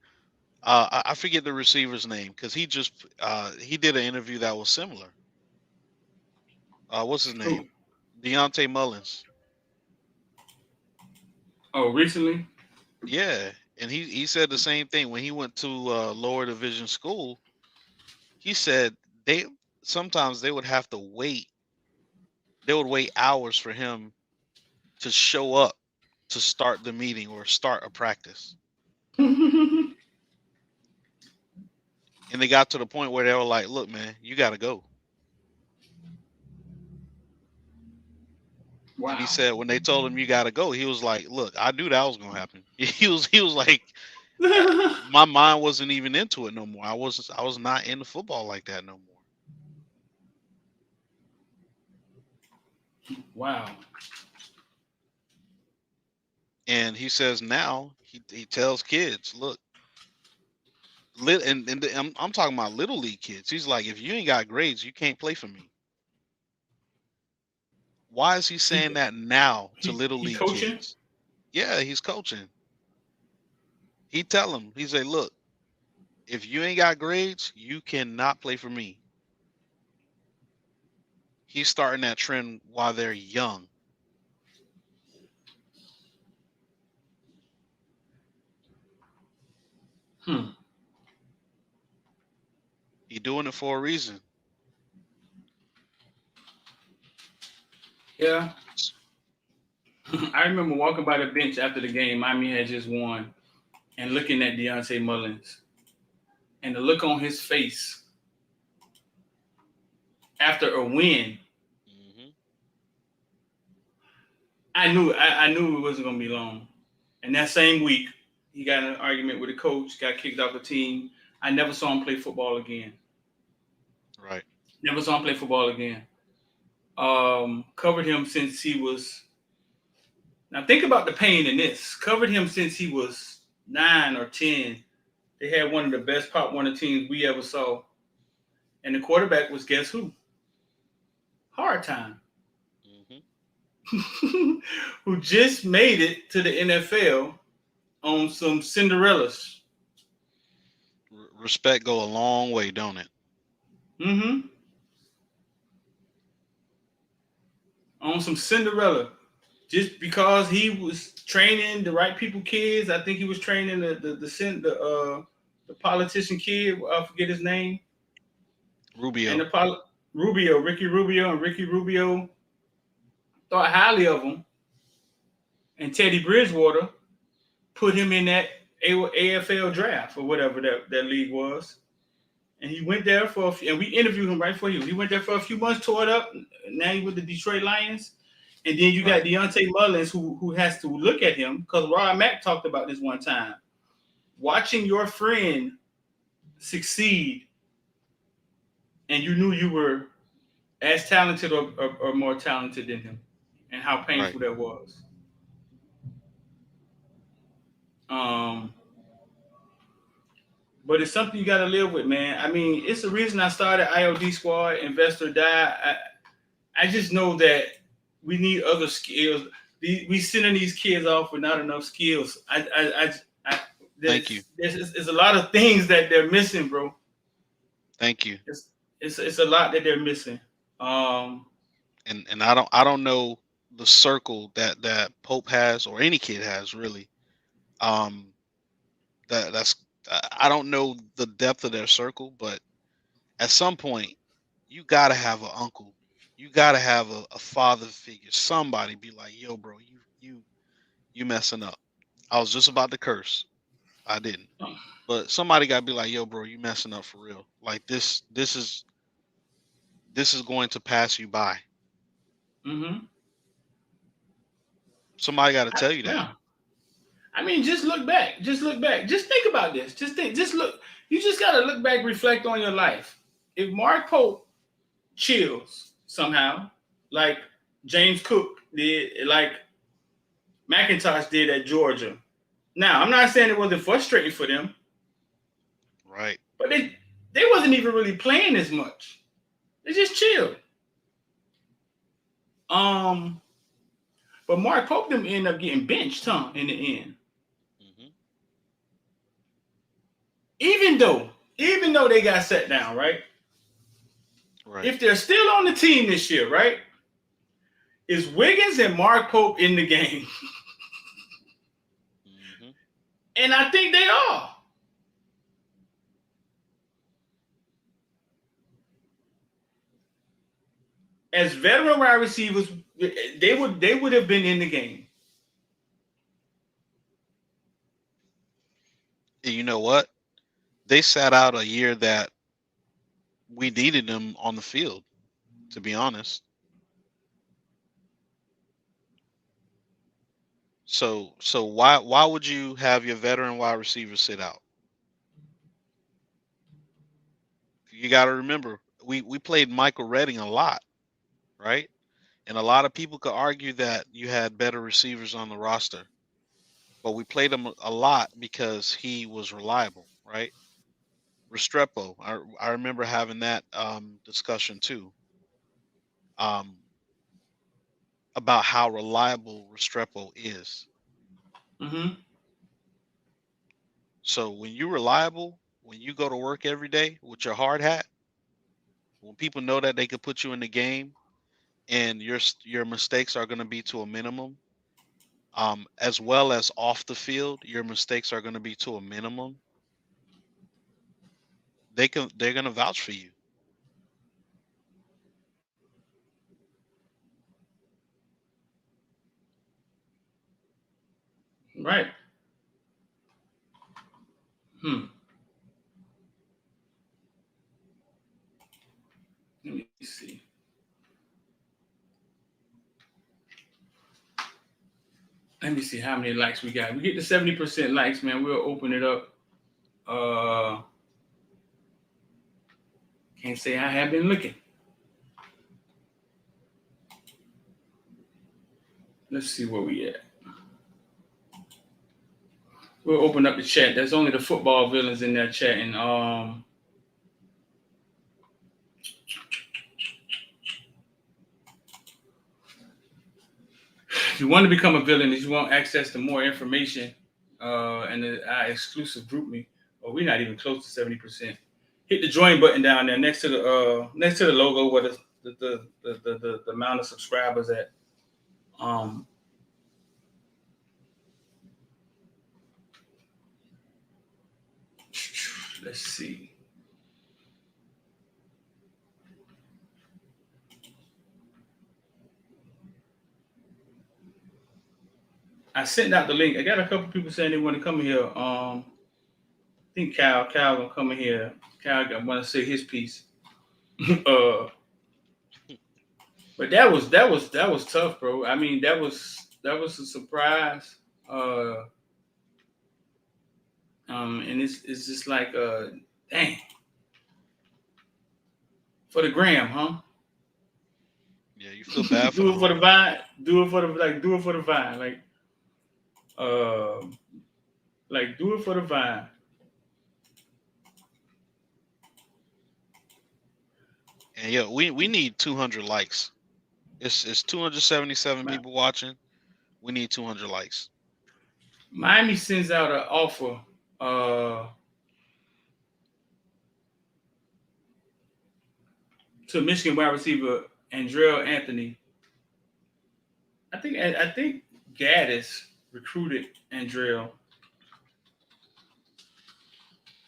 Speaker 9: I forget the receiver's name because he did an interview that was similar. What's his
Speaker 3: Oh,
Speaker 9: name? Deontay Mullins.
Speaker 3: oh, recently?
Speaker 9: Yeah, and he said the same thing when he went to lower division school. He said they sometimes they would have to wait. They would wait hours for him to show up to start the meeting or start a practice. And they got to the point where they were like, "Look, man, you got to go." And he
Speaker 3: Wow.
Speaker 9: said when they told him you got to go, he was like, "Look, I knew that was gonna happen." He was like, my mind wasn't even into it no more. I was not into football like that no more.
Speaker 3: Wow.
Speaker 9: And he says now he tells kids, look, I'm talking about little league kids. He's like, if you ain't got grades, you can't play for me. Why is he saying that now to little
Speaker 3: He
Speaker 9: league
Speaker 3: coaching?
Speaker 9: kids? Yeah, he's coaching. He tell them, he say, look, if you ain't got grades, you cannot play for me. He's starting that trend while they're young.
Speaker 3: Hmm.
Speaker 9: He doing it for a reason.
Speaker 3: Yeah. I remember walking by the bench after the game Miami had just won and looking at Deontay Mullins and the look on his face after a win.
Speaker 9: Hmm.
Speaker 3: I knew it wasn't gonna be long. And that same week, he got in an argument with the coach, got kicked off the team. I never saw him play football again.
Speaker 9: Right.
Speaker 3: Never saw him play football again. Covered him since he was Now think about the pain in this. Covered him since he was 9 or 10. They had one of the best Pop Warner teams we ever saw. And the quarterback was, guess who? Hard Time.
Speaker 9: Mm-hmm.
Speaker 3: Who just made it to the NFL on some Cinderellas.
Speaker 9: Respect go a long way, don't it?
Speaker 3: Mm-hmm. On some Cinderella. Just because he was training the right people kids. I think he was training the politician kid. I forget his name.
Speaker 9: Rubio.
Speaker 3: And Ricky Rubio thought highly of him. And Teddy Bridgewater put him in that AFL draft or whatever that league was. And he went there for and we interviewed him right for you. He went there for a few months, tore it up. Now he's with the Detroit Lions. And then you got Deontay Mullins who has to look at him, because Rod Mack talked about this one time. Watching your friend succeed and you knew you were as talented or more talented than him, and how painful that was. But it's something you got to live with, man. I mean, it's the reason I started IOD Squad, Invest or Die. I just know that we need other skills. We sending these kids off with not enough skills.
Speaker 9: Thank you.
Speaker 3: There's a lot of things that they're missing, bro.
Speaker 9: Thank you.
Speaker 3: It's a lot that they're missing.
Speaker 9: And I don't know the circle that Pope has, or any kid has, really. That's I don't know the depth of their circle, but at some point you gotta have an uncle, you gotta have a father figure, somebody be like, yo, bro, you messing up. I was just about to curse, I didn't, but somebody gotta be like, yo, bro, you messing up for real. Like this is going to pass you by.
Speaker 3: Mm-hmm.
Speaker 9: Somebody got to tell you that.
Speaker 3: Yeah. I mean, just look back. Just look back. Just think about this. Just look. You just got to look back, reflect on your life. If Mark Pope chills somehow, like James Cook did, like McIntosh did at Georgia. Now, I'm not saying it wasn't frustrating for them.
Speaker 9: Right.
Speaker 3: But they wasn't even really playing as much. They just chilled. But Mark Pope them ended up getting benched, in the end.
Speaker 9: Mm-hmm.
Speaker 3: Even though they got set down, right?
Speaker 9: Right.
Speaker 3: If they're still on the team this year, right? Is Wiggins and Mark Pope in the game?
Speaker 9: Mm-hmm.
Speaker 3: And I think they are. As veteran wide receivers, they would have been in the game.
Speaker 9: You know what? They sat out a year that we needed them on the field, to be honest. So why would you have your veteran wide receivers sit out? You got to remember, we played Michael Redding a lot, right? And a lot of people could argue that you had better receivers on the roster, but we played him a lot because he was reliable, right? Restrepo, I remember having that discussion too, about how reliable Restrepo is.
Speaker 3: Mm-hmm.
Speaker 9: So when you're reliable, when you go to work every day with your hard hat, when people know that they could put you in the game, and your mistakes are going to be to a minimum, as well as off the field, your mistakes are going to be to a minimum. They're going to vouch for you.
Speaker 3: Right. Let me see. Let me see how many likes we got. We get to 70% likes, man. We'll open it up. Can't say I have been looking. Let's see where we at. We'll open up the chat. There's only the football villains in that chat, and if you want to become a villain, if you want access to more information, and our exclusive group me, well, we're not even close to 70%. Hit the join button down there next to the logo where the amount of subscribers at. Let's see. I sent out the link. I got a couple people saying they want to come here. I think Cal gonna come in here. Cal want to say his piece. But that was tough, bro. I mean, that was a surprise. And it's just like dang. For the gram, huh?
Speaker 9: Yeah, you feel bad for
Speaker 3: do it for the vine. Do it for the vine. Do it for the vine.
Speaker 9: And yeah, we need 200 likes. It's 277 people watching. We need 200 likes.
Speaker 3: Miami sends out an offer to Michigan wide receiver Andrell Anthony. I think Gaddis recruited Andrell.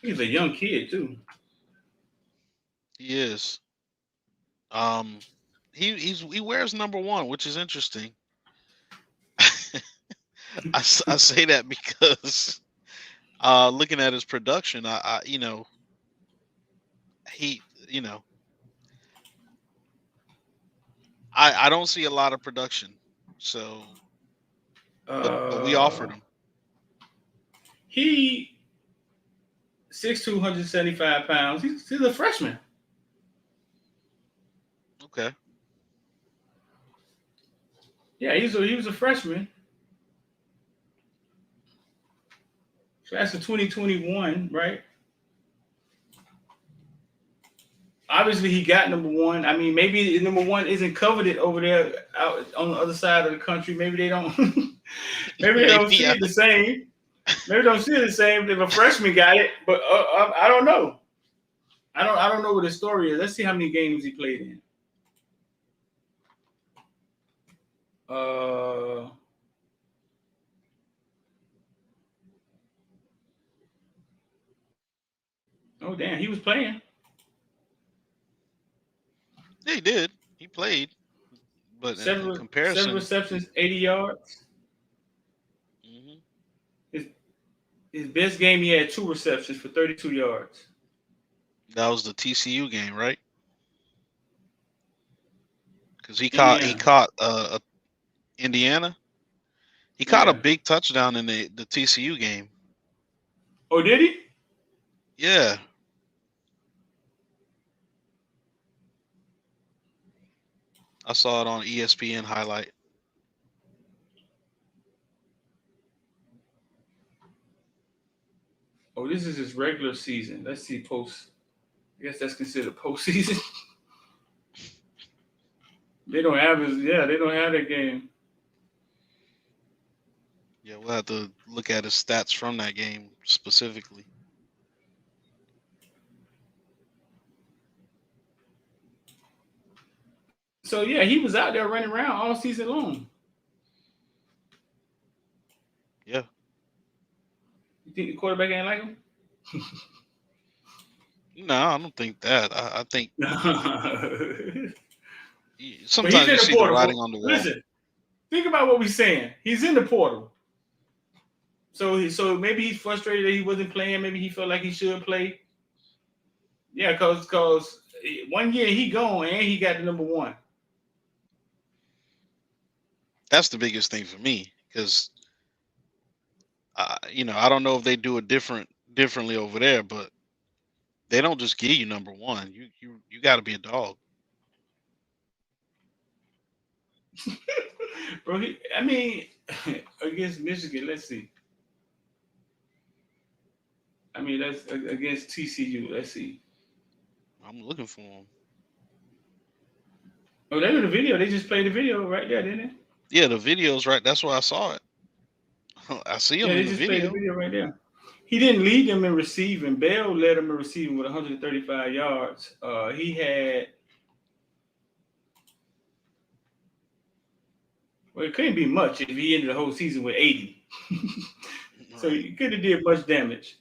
Speaker 3: He's a young kid too.
Speaker 9: He is. He wears number 1, which is interesting. I say that because looking at his production, I don't see a lot of production, so but we offered him.
Speaker 3: He 6'2", 175 pounds. He's a freshman.
Speaker 9: Okay.
Speaker 3: Yeah, he was a freshman. Class of 2021, right? Obviously, he got number 1. I mean, maybe number 1 isn't coveted over there out on the other side of the country. Maybe they don't. Maybe they don't see it the same. Maybe they don't see it the same if a freshman got it. But I don't know. I don't know what his story is. Let's see how many games he played in. Oh damn, he was playing.
Speaker 9: Yeah, he did. He played, but in comparison,
Speaker 3: 7 receptions, 80 yards.
Speaker 9: Mm-hmm.
Speaker 3: His best game, he had 2 receptions for 32 yards.
Speaker 9: That was the TCU game, right? Because he caught Indiana. He caught a big touchdown in the TCU game.
Speaker 3: Oh, did he?
Speaker 9: Yeah. I saw it on ESPN highlight.
Speaker 3: Oh, this is his regular season. Let's see post. I guess that's considered postseason. They don't have that game.
Speaker 9: Yeah, we'll have to look at his stats from that game specifically.
Speaker 3: So yeah, he was out there running around all season long.
Speaker 9: Yeah.
Speaker 3: You think the quarterback ain't like him?
Speaker 9: No, I don't think that. I think sometimes you see the writing on the wall.
Speaker 3: Listen, think about what we're saying. He's in the portal. So maybe he's frustrated that he wasn't playing. Maybe he felt like he should play. Yeah, because 1 year he gone and he got the number 1.
Speaker 9: That's the biggest thing for me because I don't know if they do it differently over there, but they don't just give you number 1. You got to be a dog.
Speaker 3: Bro, against Michigan, let's see. I mean, that's against TCU. Let's see.
Speaker 9: I'm looking for him.
Speaker 3: Oh, they did the video. They just played the video right there, didn't they?
Speaker 9: Yeah, the video's right. That's where I saw it. I see him
Speaker 3: Yeah, they
Speaker 9: in the
Speaker 3: just played the
Speaker 9: video.
Speaker 3: video right there. He didn't lead them in receiving. Bell led them in receiving with 135 yards. He had. Well, it couldn't be much if he ended the whole season with 80. So
Speaker 9: Right.
Speaker 3: he couldn't have did much damage.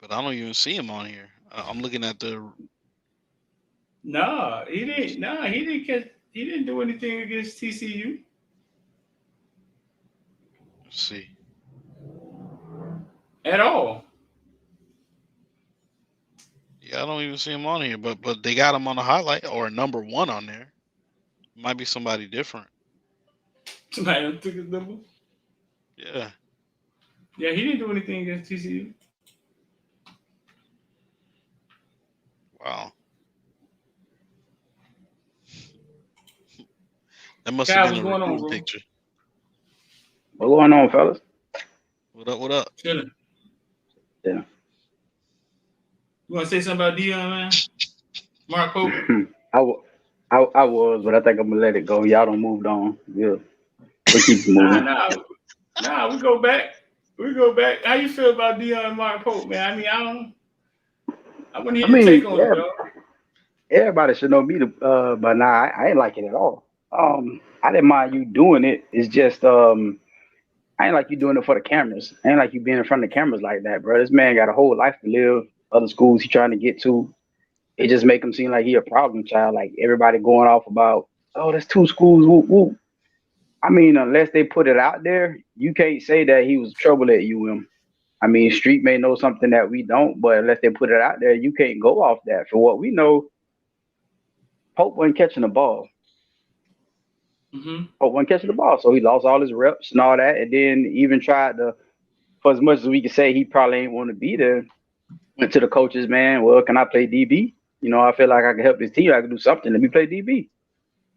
Speaker 9: But I don't even see him on here. I'm looking at the.
Speaker 3: Nah, he didn't. Nah, he didn't catch. He didn't do anything against TCU.
Speaker 9: Let's see.
Speaker 3: At all.
Speaker 9: Yeah, I don't even see him on here. But they got him on a highlight or a number 1 on there. Might be somebody different.
Speaker 3: Somebody else took his number.
Speaker 9: Yeah.
Speaker 3: Yeah, he didn't do anything against TCU.
Speaker 9: Wow. That must
Speaker 3: Kyle,
Speaker 9: have been
Speaker 3: what's
Speaker 9: a
Speaker 3: going on,
Speaker 9: recruiting
Speaker 3: bro?
Speaker 9: picture.
Speaker 12: What's going on, fellas?
Speaker 9: What up? What up?
Speaker 3: Chilling.
Speaker 12: Yeah.
Speaker 3: You want to say something about Deion, man? Mark Pope?
Speaker 12: I was, but I think I'm gonna let it go. Y'all don't moved on. Yeah. We keep moving.
Speaker 3: Nah, we go back. We go back. How you feel about Deion and Mark Pope, man? I mean, I want to hear your take on it, dog.
Speaker 12: Everybody should know me by now. I ain't like it at all. I didn't mind you doing it. It's just I ain't like you doing it for the cameras. I ain't like you being in front of the cameras like that, bro. This man got a whole life to live, other schools he trying to get to. It just make him seem like he a problem child. Like everybody going off about, oh, there's 2 schools. Whoop, whoop. I mean, unless they put it out there, you can't say that he was trouble at UM. I mean, Street may know something that we don't, but unless they put it out there, you can't go off that. For what we know, Pope wasn't catching the ball. Pope wasn't catching the ball, so he lost all his reps and all that, and then even tried to, for as much as we could say he probably ain't want to be there, went to the coaches, man, well, can I play DB? You know, I feel like I can help this team. I can do something. Let me play DB.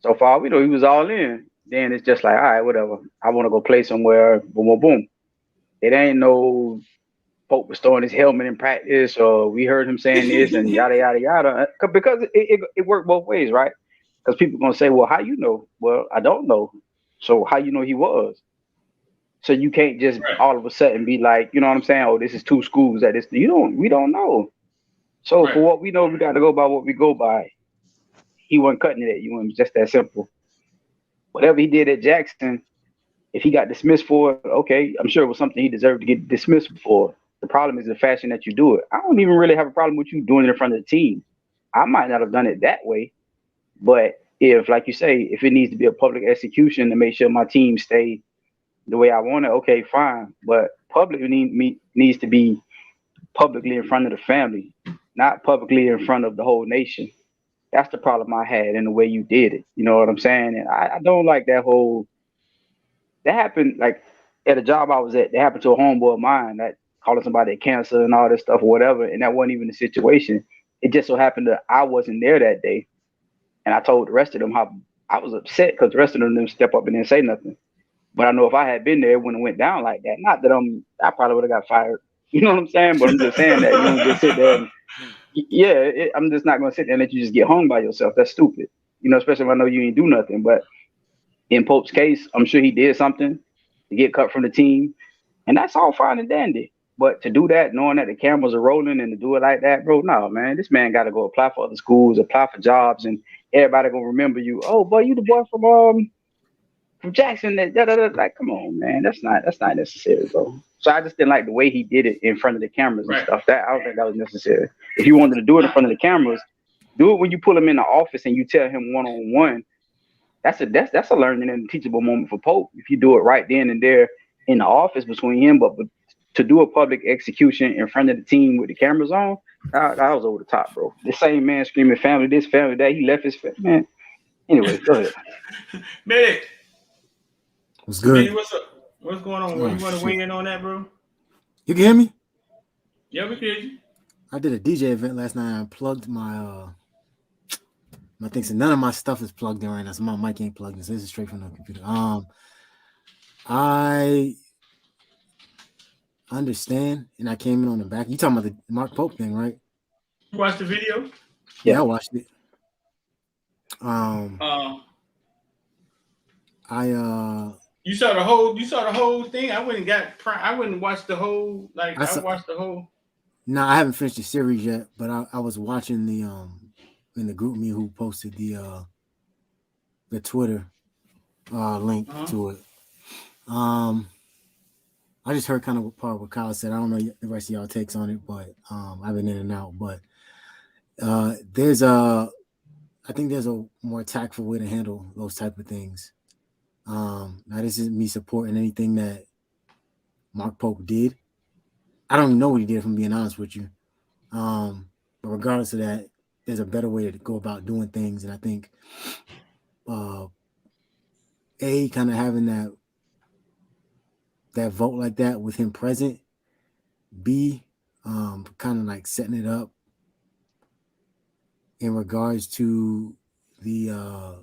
Speaker 12: So far, we know he was all in. Then it's just like, all right, whatever. I want to go play somewhere. Boom, boom, boom. It ain't no Pope was throwing his helmet in practice, or we heard him saying this and yada, yada, yada. Because it worked both ways, right? Because people going to say, well, how you know? Well, I don't know. So how you know he was? So you can't just all of a sudden be like, you know what I'm saying? Oh, this is 2 schools that we don't know. So for what we know, we got to go by what we go by. He wasn't cutting it at UM. It's just that simple. Whatever he did at Jackson, if he got dismissed for it, okay, I'm sure it was something he deserved to get dismissed for. The problem is the fashion that you do it. I don't even really have a problem with you doing it in front of the team. I might not have done it that way, but if, like you say, if it needs to be a public execution to make sure my team stay the way I want it, okay, fine. But public needs to be publicly in front of the family, not publicly in front of the whole nation. That's the problem I had in the way you did it. You know what I'm saying? And I don't like that whole. That happened like at a job I was at. That happened to a homeboy of mine that calling somebody cancer and all this stuff or whatever, and that wasn't even the situation. It just so happened that I wasn't there that day, and I told the rest of them how I was upset because the rest of them didn't step up and didn't say nothing. But I know if I had been there, it wouldn't have went down like that. Not that I probably would have got fired. You know what I'm saying? But I'm just saying that you don't just sit there and I'm just not going to sit there and let you just get hung by yourself. That's stupid. You know, especially if I know you ain't do nothing. But in Pope's case, I'm sure he did something to get cut from the team. And that's all fine and dandy. But to do that, knowing that the cameras are rolling and to do it like that, bro, no, man. This man got to go apply for other schools, apply for jobs, and everybody going to remember you. Oh, boy, you the boy from Jackson. Like, come on, man. That's not necessary, bro. So I just didn't like the way he did it in front of the cameras and stuff. That I don't think that was necessary. If you wanted to do it in front of the cameras, do it when you pull him in the office and you tell him one-on-one. That's a learning and teachable moment for Pope. If you do it right then and there in the office between him, but to do a public execution in front of the team with the cameras on, that was over the top, bro. The same man screaming family this, family that. He left his man. Anyway, go ahead.
Speaker 3: Medic.
Speaker 13: What's good?
Speaker 3: Hey, what's up? What's going on? You want to weigh in on that, bro?
Speaker 13: You can hear me?
Speaker 3: Yeah, we can hear you.
Speaker 13: I did a DJ event last night. I plugged my thing. So none of my stuff is plugged in right now. So my mic ain't plugged in. So this is straight from the computer. I understand, and I came in on the back. You talking about the Mark Pope thing, right?
Speaker 3: You watched the video?
Speaker 13: Yeah, I watched it.
Speaker 3: You saw the whole thing. I wouldn't watch the whole. Like I watched the whole.
Speaker 13: No, I haven't finished the series yet, but I was watching the in the group me who posted the Twitter link to it. I just heard kind of part of what Kyle said. I don't know the rest of y'all takes on it, but I've been in and out. But I think there's a more tactful way to handle those type of things. Now this isn't me supporting anything that Mark Pope did. I don't even know what he did, if I'm being honest with you. But regardless of that, there's a better way to go about doing things, and I think kind of having that vote like that with him present, B, kind of like setting it up in regards to the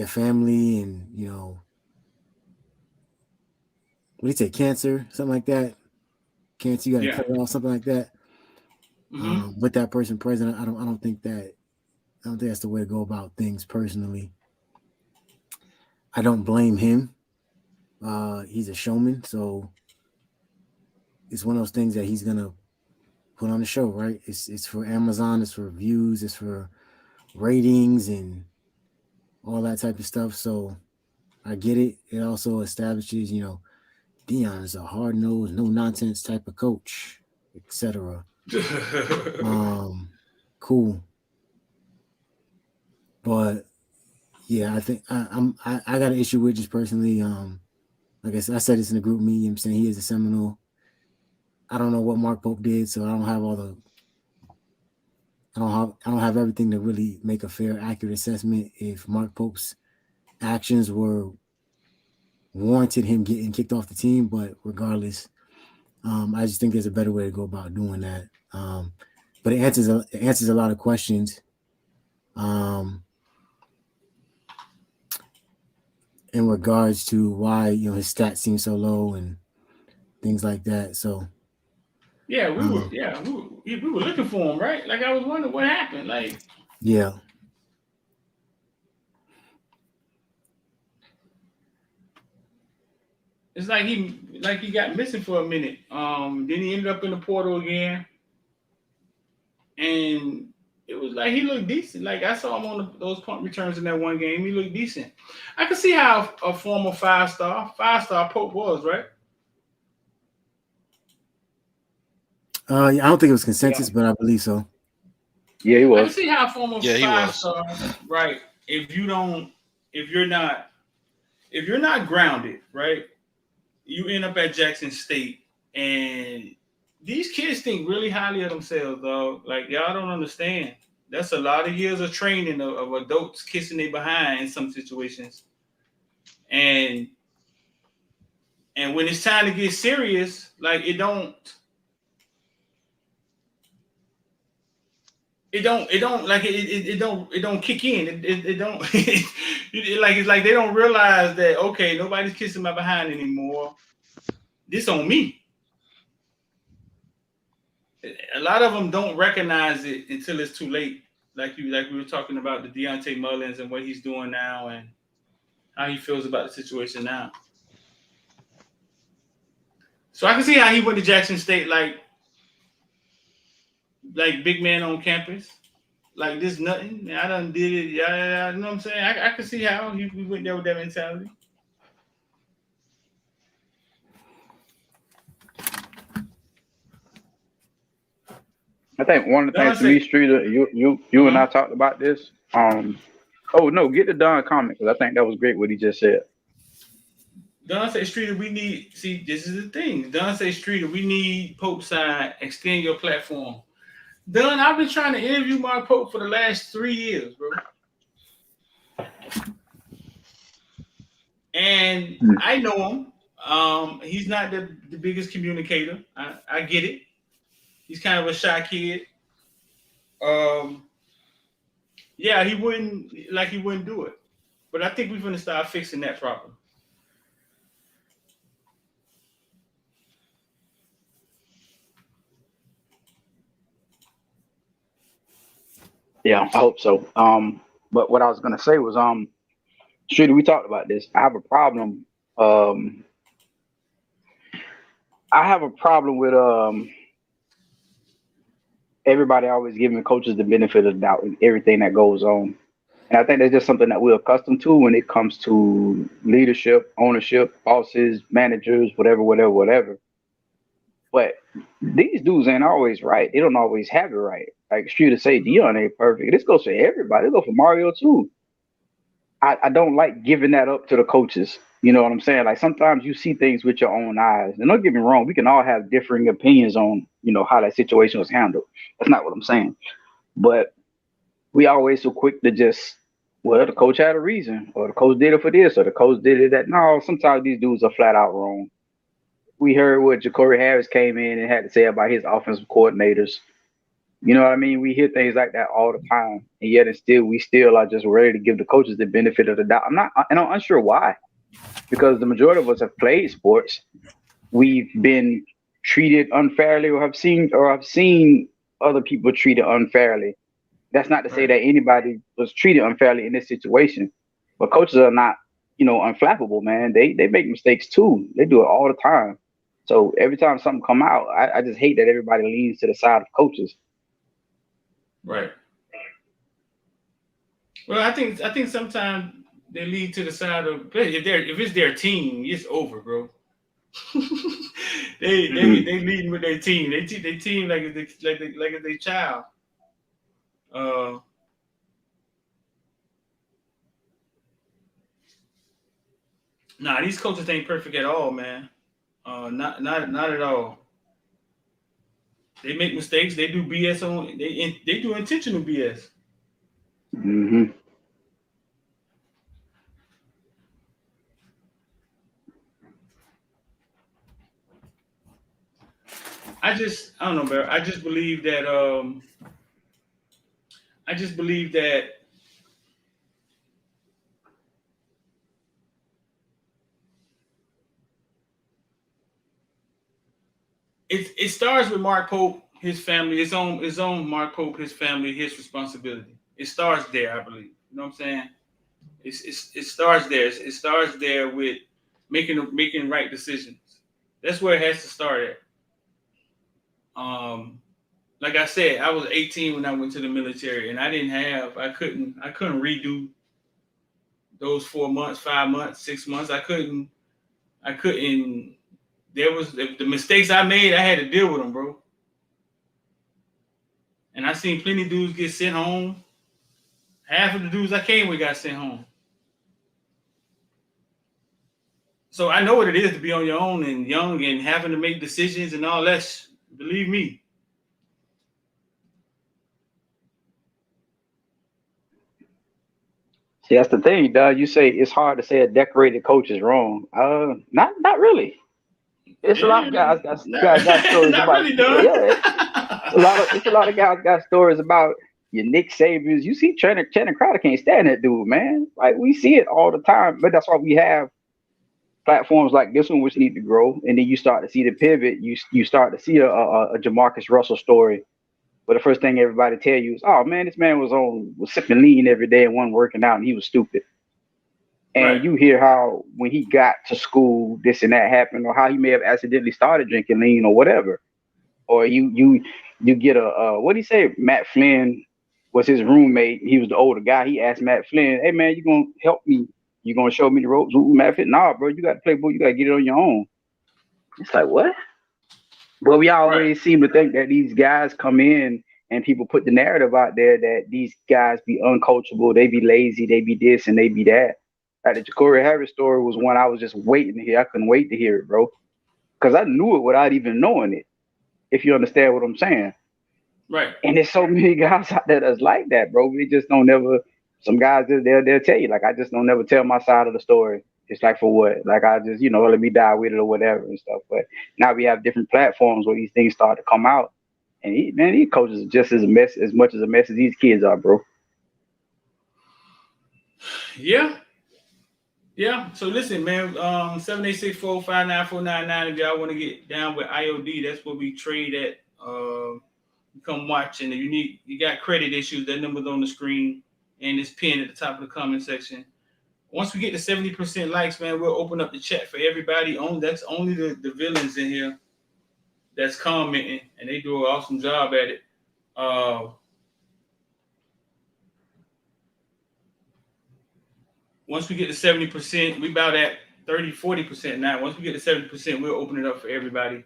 Speaker 13: family and, you know, what do you say, cancer, something like that. Cancer, you got to cut it off, something like that. With that person present, I don't think that's the way to go about things personally. I don't blame him. He's a showman, so it's one of those things that he's gonna put on the show, right? It's for Amazon, it's for views, it's for ratings and all that type of stuff. So I get it. It also establishes, you know, Deion is a hard-nosed, no-nonsense type of coach, etc. Cool. But yeah, I think I got an issue with just personally. Like I said this in the group me. I'm saying he is a Seminole. I don't know what Mark Pope did, so I don't have everything to really make a fair, accurate assessment if Mark Pope's actions were warranted him getting kicked off the team. But regardless, I just think there's a better way to go about doing that. But it answers a lot of questions. In regards to why, you know, his stats seem so low and things like that. So
Speaker 3: yeah, we were looking for him, right? Like I was wondering what happened. Like
Speaker 13: yeah.
Speaker 3: It's like he got missing for a minute. Then he ended up in the portal again. And it was like he looked decent. Like I saw him on those punt returns in that one game. He looked decent. I could see how a former five-star Pope was, right?
Speaker 13: I don't think it was consensus, but I believe so.
Speaker 12: Yeah, he was.
Speaker 3: I can see how a former five-star, right? If you're not grounded, right? You end up at Jackson State, and these kids think really highly of themselves, dog. Like y'all don't understand. That's a lot of years of training of adults kissing their behind in some situations, and when it's time to get serious, like it don't kick in. It don't. It's like they don't realize that, okay, nobody's kissing my behind anymore. This on me. A lot of them don't recognize it until it's too late. Like we were talking about the Deontay Mullins and what he's doing now and how he feels about the situation now. So I can see how he went to Jackson State like big man on campus. Like this nothing. I done did it. Yeah, you know what I'm saying? I can see how he went there with that mentality.
Speaker 12: I think one of the things to me, Streeter, you and I talked about this. Oh no, get the Don comment because I think that was great what he just said.
Speaker 3: Don say, Streeter, this is the thing. Don say, Streeter, we need Pope side, extend your platform. Don, I've been trying to interview Mark Pope for the last 3 years, bro. And I know him. He's not the biggest communicator. I get it. He's kind of a shy kid. Yeah, he wouldn't do it. But I think we're going to start fixing that problem.
Speaker 12: Yeah, I hope so. But what I was gonna say was, Streeter, we talked about this. I have a problem. I have a problem with everybody always giving coaches the benefit of the doubt in everything that goes on. And I think that's just something that we're accustomed to when it comes to leadership, ownership, bosses, managers, whatever, whatever, whatever. But these dudes ain't always right. They don't always have it right. Like Streeter say, Deion ain't perfect. This goes for everybody. This goes for Mario too. I don't like giving that up to the coaches. You know what I'm saying? Like sometimes you see things with your own eyes. And don't get me wrong, we can all have differing opinions on, how that situation was handled. That's not what I'm saying. But we always so quick to just, well, the coach had a reason, or the coach did it for this, or the coach did it that. No, sometimes these dudes are flat out wrong. We heard what Ja'Cory Harris came in and had to say about his offensive coordinators. You know what I mean? We hear things like that all the time, and yet we still are just ready to give the coaches the benefit of the doubt. I'm unsure why, because the majority of us have played sports. We've been treated unfairly, or have seen other people treated unfairly. That's not to say that anybody was treated unfairly in this situation, but coaches are not, unflappable, man. They make mistakes too. They do it all the time. So every time something come out, I just hate that everybody leans to the side of coaches.
Speaker 3: Right. Well, I think sometimes they lead to the side of if it's their team, it's over, bro. they leading with their team. They teach their team like it's their child. Nah, these coaches ain't perfect at all, man. Not at all. They make mistakes. They do BS on. They do intentional BS.
Speaker 12: Mm-hmm.
Speaker 3: I don't know, bro. I just believe that. It starts with Mark Pope, his family, his own Mark Pope, his family, his responsibility. It starts there, I believe. You know what I'm saying? It starts there. It starts there with making right decisions. That's where it has to start at. Like I said, I was 18 when I went to the military, and I couldn't redo those 4 months, 5 months, 6 months. I couldn't. There was the mistakes I made. I had to deal with them, bro. And I seen plenty of dudes get sent home. Half of the dudes I came with got sent home. So I know what it is to be on your own and young and having to make decisions and all that. Believe me.
Speaker 12: See, that's the thing, Doug. You say it's hard to say a decorated coach is wrong. Not really. It's a lot of guys got stories
Speaker 3: not
Speaker 12: about.
Speaker 3: Really, Doug.
Speaker 12: Yeah, it's a lot of guys got stories about your Nick Sabans. You see, Channing Crowder can't stand that dude, man. Like we see it all the time, but that's why we have platforms like this one, which need to grow, and then you start to see the pivot. You start to see a Jamarcus Russell story. But the first thing everybody tell you is, "Oh man, this man was sipping lean every day and wasn't working out, and he was stupid." And
Speaker 3: Right.
Speaker 12: you hear how when he got to school, this and that happened, or how he may have accidentally started drinking lean or whatever. Or you get what did he say? Matt Flynn was his roommate. He was the older guy. He asked Matt Flynn, "Hey man, you gonna help me? You gonna show me the ropes?" Ooh, Matt Flynn, "Nah, bro, you got to play ball. You got to get it on your own." It's like what? But we always seem to think that these guys come in and people put the narrative out there that these guys be uncoachable, they be lazy, they be this and they be that. Like the Ja'Cory Harris story was one I was just waiting to hear. I couldn't wait to hear it, bro, because I knew it without even knowing it. If you understand what I'm saying.
Speaker 3: Right.
Speaker 12: And there's so many guys out there that's like that, bro. We just don't never. Some guys they'll tell you like I just don't never tell my side of the story. It's like for what? Like I just let me die with it or whatever and stuff. But now we have different platforms where these things start to come out, and these coaches are just as much as a mess as these kids are, bro.
Speaker 3: Yeah. Yeah. So listen, man. 786-459-499. If y'all want to get down with IOD, that's what we trade at. You come watch, and if you got credit issues, that number's on the screen and it's pinned at the top of the comment section. Once we get to 70% likes, man, we'll open up the chat for everybody. That's only the villains in here that's commenting, and they do an awesome job at it. Once we get to 70%, we about at 30-40% now. Once we get to 70%, we'll open it up for everybody.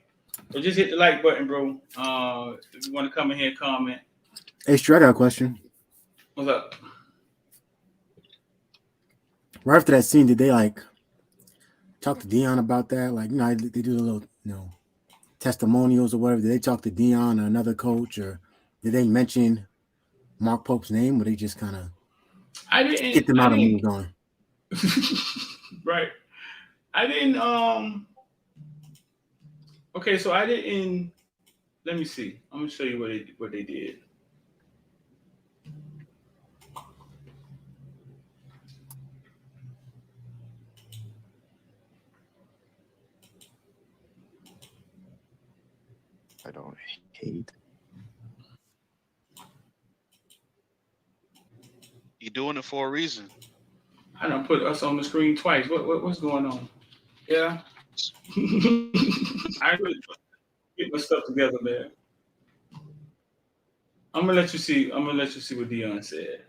Speaker 3: So just hit the like button, bro. If you want to come in here and comment.
Speaker 13: Hey, Stu, I got a question.
Speaker 3: What's up?
Speaker 13: Right after that scene, did they like talk to Deion about that? Like, they do the little, testimonials or whatever. Did they talk to Deion or another coach, or did they mention Mark Pope's name, or they just kind of get them out and move on?
Speaker 3: Right. I didn't. Okay, so I didn't. Let me see. I'm gonna show you what they did.
Speaker 12: I don't hate.
Speaker 9: You're doing it for a reason.
Speaker 3: I done put us on the screen twice. What's going on? Yeah. I really get my stuff together, man. I'm gonna let you see what Deion said.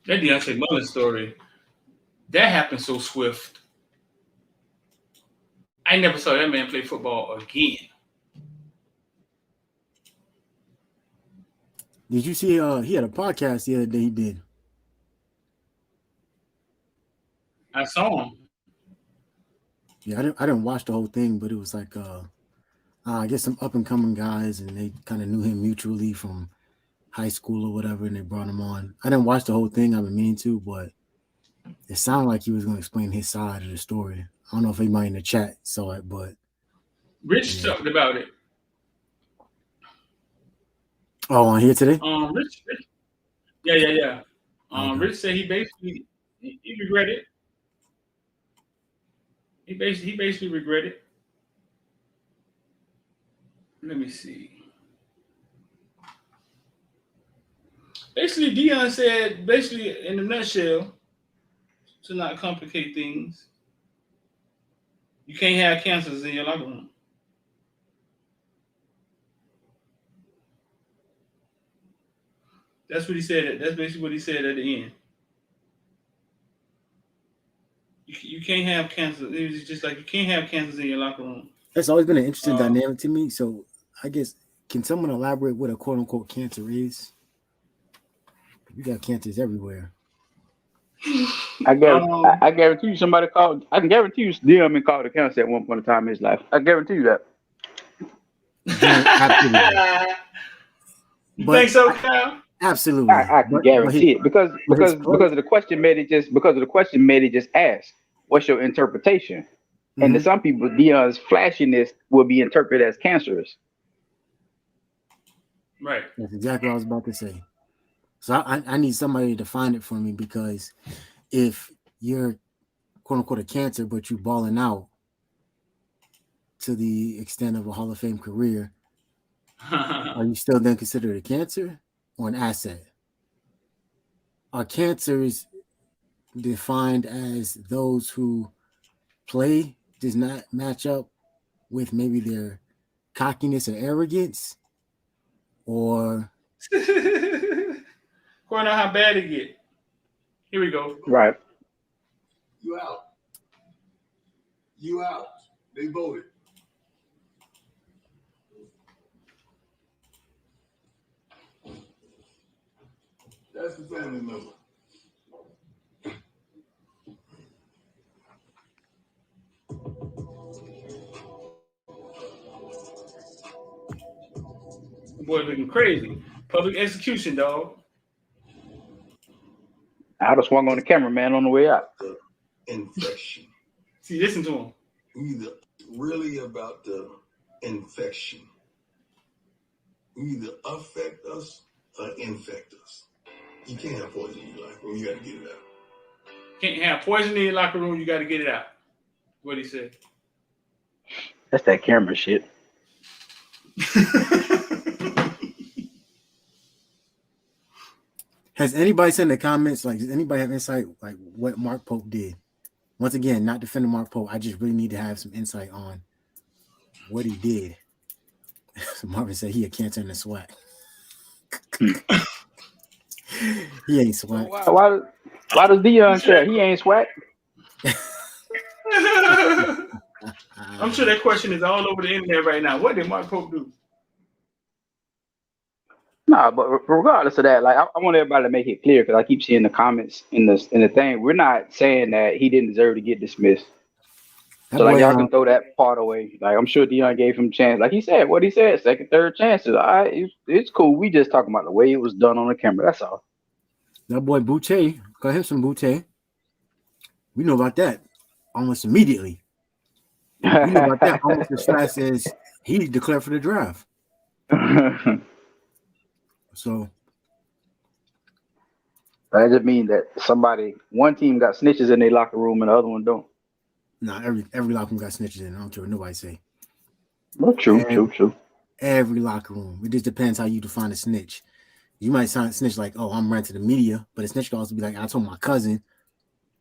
Speaker 3: That Deontay Mullins story, that happened so swift. I never saw that man play football again.
Speaker 13: Did you see he had a podcast the other day he did?
Speaker 3: I saw him.
Speaker 13: Yeah, I didn't watch the whole thing, but it was like I guess some up and coming guys, and they kind of knew him mutually from high school or whatever, and they brought him on. I didn't watch the whole thing. I've been meaning to, but it sounded like he was going to explain his side of the story. I don't know if anybody in the chat saw it, but
Speaker 3: Rich talked about it.
Speaker 13: Oh, on here today?
Speaker 3: Rich. Yeah.
Speaker 13: Okay.
Speaker 3: Rich said he basically regretted. He basically regretted. Let me see. Basically, Deion said, in a nutshell, to not complicate things, you can't have cancers in your locker room. That's what he said. That's basically what he said at the end. You can't have cancer. It was just like you can't have cancers in your locker room.
Speaker 13: That's always been an interesting dynamic to me. So I guess, can someone elaborate what a quote unquote cancer is? We got cancers everywhere.
Speaker 12: I guarantee you somebody called. I can guarantee you Deion been called a cancer at one point in time in his life. I guarantee you that.
Speaker 13: Absolutely.
Speaker 3: You think so, Kyle?
Speaker 13: Absolutely.
Speaker 12: I can guarantee it because of the question made it just asked, what's your interpretation? Mm-hmm. And to some people, Deion's flashiness will be interpreted as cancerous.
Speaker 3: Right.
Speaker 13: That's exactly what I was about to say. So I need somebody to define it for me, because if you're quote unquote a cancer, but you balling out to the extent of a Hall of Fame career, are you still then considered a cancer or an asset? Are cancers defined as those who play does not match up with maybe their cockiness or arrogance, or
Speaker 3: according to how bad it get? Here we go.
Speaker 12: Right.
Speaker 2: You out. You out. They voted. That's the family member.
Speaker 3: Boy, looking crazy. Public execution, dog.
Speaker 12: I would have swung on the cameraman on the way out.
Speaker 2: Infection.
Speaker 3: See, listen to him.
Speaker 2: Really about the infection. either affect us or infect us. You can't have poison in your life, bro. You got to get it out.
Speaker 3: Can't have poison in your locker room. You got to get it out. What he said.
Speaker 12: That's that camera shit.
Speaker 13: Has anybody said in the comments, like, does anybody have insight, like, what Mark Pope did? Once again, not defending Mark Pope. I just really need to have some insight on what he did. So Marvin said he a cancer in the swag. He ain't swag.
Speaker 12: Why does Deion care? He ain't swag.
Speaker 3: I'm sure that question is all over the internet right now. What did Mark Pope do?
Speaker 12: Nah, but regardless of that, like I want everybody to make it clear because I keep seeing the comments in the thing. We're not saying that he didn't deserve to get dismissed. So like y'all can throw that part away. Like I'm sure Deion gave him a chance. Like he said, what he said, second, third chances. All right, it's cool. We just talking about the way it was done on the camera. That's all.
Speaker 13: That boy Boutte, got him some Boutte. We know about that almost immediately. We know about that almost as fast as he declared for the draft. So
Speaker 12: that just means that one team got snitches in their locker room and the other one don't.
Speaker 13: Nah, every locker room got snitches in. I don't care what nobody say.
Speaker 12: Well, true.
Speaker 13: Every locker room. It just depends how you define a snitch. You might snitch like, oh, I'm ran to the media, but a snitch could also be like, I told my cousin,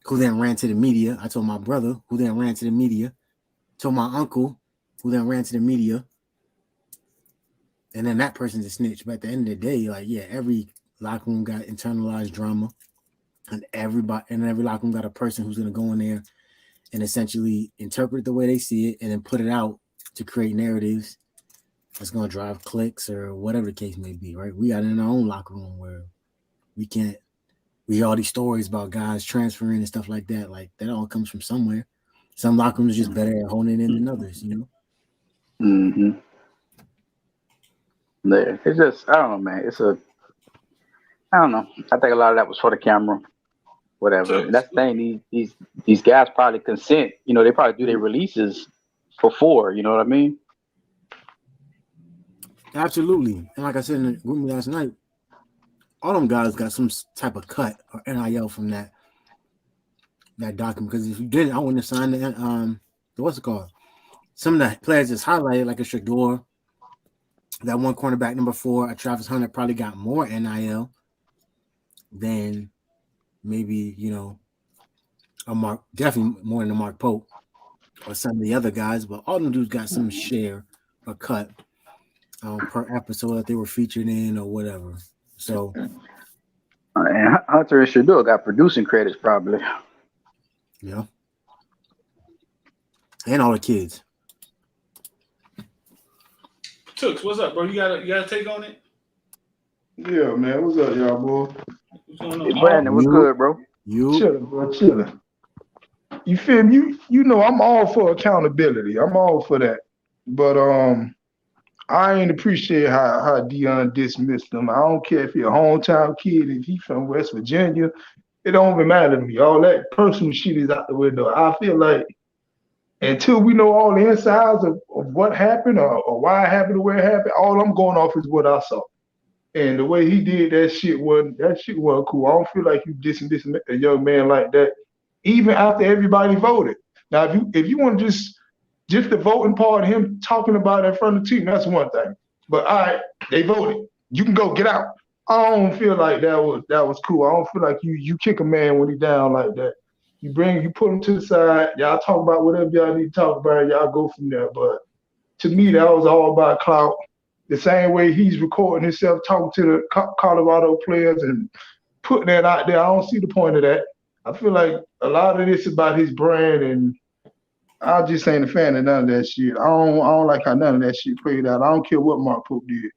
Speaker 13: who then ran to the media. I told my brother, who then ran to the media. Told my uncle, who then ran to the media. And then that person's a snitch. But at the end of the day, like, yeah, every locker room got internalized drama. And every locker room got a person who's going to go in there and essentially interpret the way they see it and then put it out to create narratives that's going to drive clicks or whatever the case may be, right? We got in our own locker room where we hear all these stories about guys transferring and stuff like that. Like, that all comes from somewhere. Some locker rooms are just better at honing in than others, you know?
Speaker 12: Mm-hmm. Yeah, it's just, I don't know, man. I don't know. I think a lot of that was for the camera. Whatever. And that's the thing. These guys probably consent. You know, they probably do their releases before. You know what I mean?
Speaker 13: Absolutely. And like I said in the room last night, all them guys got some type of cut or NIL from that document. Because if you didn't, I wouldn't have signed the what's it called? Some of the players that's highlighted, like a Shador, that one cornerback number 4, a Travis Hunter, probably got more NIL than maybe, you know, a Mark, definitely more than a Mark Pope or some of the other guys, but all them dudes got some share or cut per episode that they were featured in or whatever. So,
Speaker 12: and Hunter and Shador got producing credits probably.
Speaker 13: Yeah, and all the kids.
Speaker 3: Tooks, what's up, bro? You got a take on it?
Speaker 14: Yeah, man. What's up, y'all, boy?
Speaker 3: What's going on?
Speaker 12: Hey, Brandon, what's good, bro?
Speaker 14: Chilling, bro. Chilling. You feel me? You know, I'm all for accountability. I'm all for that. But I ain't appreciate how Deion dismissed him. I don't care if he's a hometown kid, if he's from West Virginia. It don't even matter to me. All that personal shit is out the window. I feel like until we know all the insides of what happened or why it happened or where it happened, all I'm going off is what I saw. And the way he did that shit wasn't cool. I don't feel like you dismiss a young man like that, even after everybody voted. Now, if you want to just the voting part, him talking about it in front of the team, that's one thing. But all right, they voted. You can go, get out. I don't feel like that was cool. I don't feel like you kick a man when he's down like that. You put him to the side. Y'all talk about whatever y'all need to talk about. Y'all go from there. But to me, that was all about clout. The same way he's recording himself talking to the Colorado players and putting that out there. I don't see the point of that. I feel like a lot of this is about his brand, and I just ain't a fan of none of that shit. I don't like how none of that shit played out. I don't care what Mark Pope did.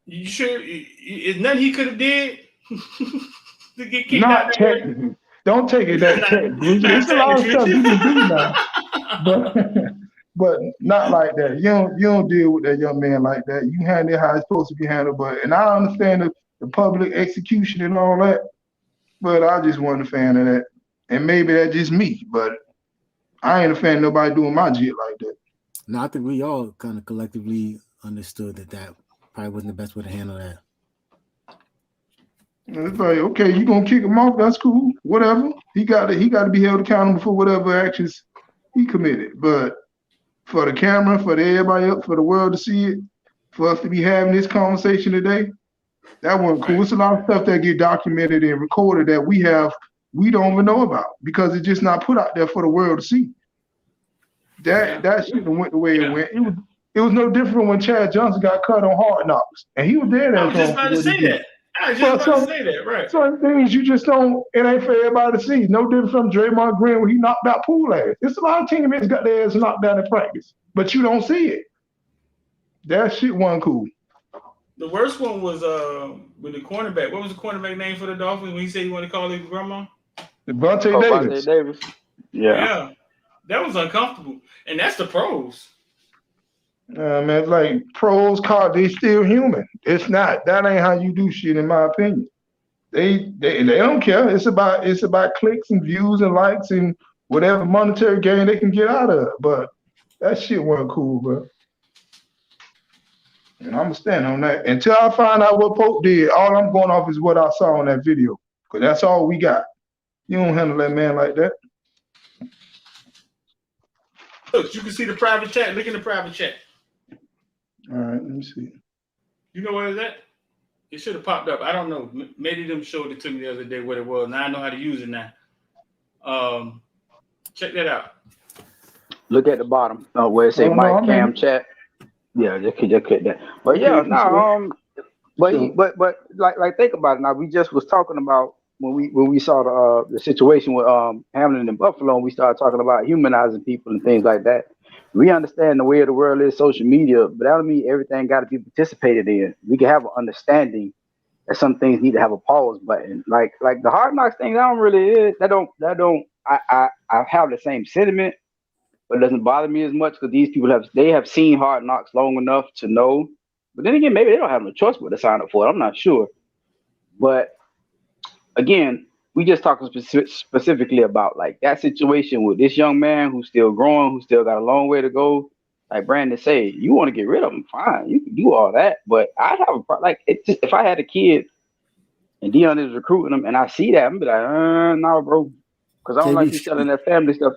Speaker 3: You sure? Is nothing he could have did to get kicked
Speaker 14: Not
Speaker 3: out?
Speaker 14: technically. Don't take it that technically. It's a lot of stuff you can do now. But not like that. You don't deal with that young man like that. You handle it how it's supposed to be handled. And I understand the public execution and all that, but I just wasn't a fan of that. And maybe that's just me, but I ain't a fan of nobody doing my shit like that.
Speaker 13: No, I think we all kind of collectively understood that probably wasn't the best way to handle that.
Speaker 14: It's like, okay, you gonna kick him off? That's cool. Whatever. He got to be held accountable for whatever actions he committed. But for the camera, for everybody else, for the world to see it, for us to be having this conversation today, that wasn't cool. It's a lot of stuff that get documented and recorded that we don't even know about because it's just not put out there for the world to see. That shit went the way it went. It was no different when Chad Johnson got cut on Hard Knocks, and he was there.
Speaker 3: I was just about to say that. Right.
Speaker 14: Certain things you just don't. It ain't for everybody to see. No different from Draymond Green when he knocked out Poole ass. It's a lot of teammates got their ass knocked down in practice, but you don't see it. That shit wasn't cool.
Speaker 3: The worst one was with the cornerback. What was the cornerback name for the Dolphins when he said he wanted to call his grandma?
Speaker 14: Devontae Davis.
Speaker 3: Yeah. That was uncomfortable. And that's the pros.
Speaker 14: Man, like pros, they still human. It's not. That ain't how you do shit, in my opinion. They don't care. It's about clicks and views and likes and whatever monetary gain they can get out of it. But that shit wasn't cool, bro. And I'm gonna stand on that until I find out what Pope did. All I'm going off is what I saw in that video, because that's all we got. You don't handle that man like that.
Speaker 3: Look, you can see the private chat. Look in the private chat.
Speaker 14: All right, let me see.
Speaker 3: You know where it's at? It should have popped up. I don't know. Maybe them showed it to me the other day what it was. Now I know how to use it now. Check that out.
Speaker 12: Look at the bottom where it say Mike Cam chat. Yeah, just click that. But yeah, but like think about it now. We just was talking about when we saw the situation with Hamlin and Buffalo, and we started talking about humanizing people and things like that. We understand the way of the world is social media, but that don't mean everything got to be participated in. We can have an understanding that some things need to have a pause button. Like the Hard Knocks thing, I have the same sentiment, but it doesn't bother me as much because these people have seen Hard Knocks long enough to know. But then again, maybe they don't have no choice but to sign up for it. I'm not sure. But again, we just talking specifically about like that situation with this young man who's still growing, who still got a long way to go. Like Brandon say, you want to get rid of him, fine, you can do all that. But I'd have a problem. Like if I had a kid and Deion is recruiting him, and I see that, I'm be like, no, bro, because I don't like you selling that family stuff.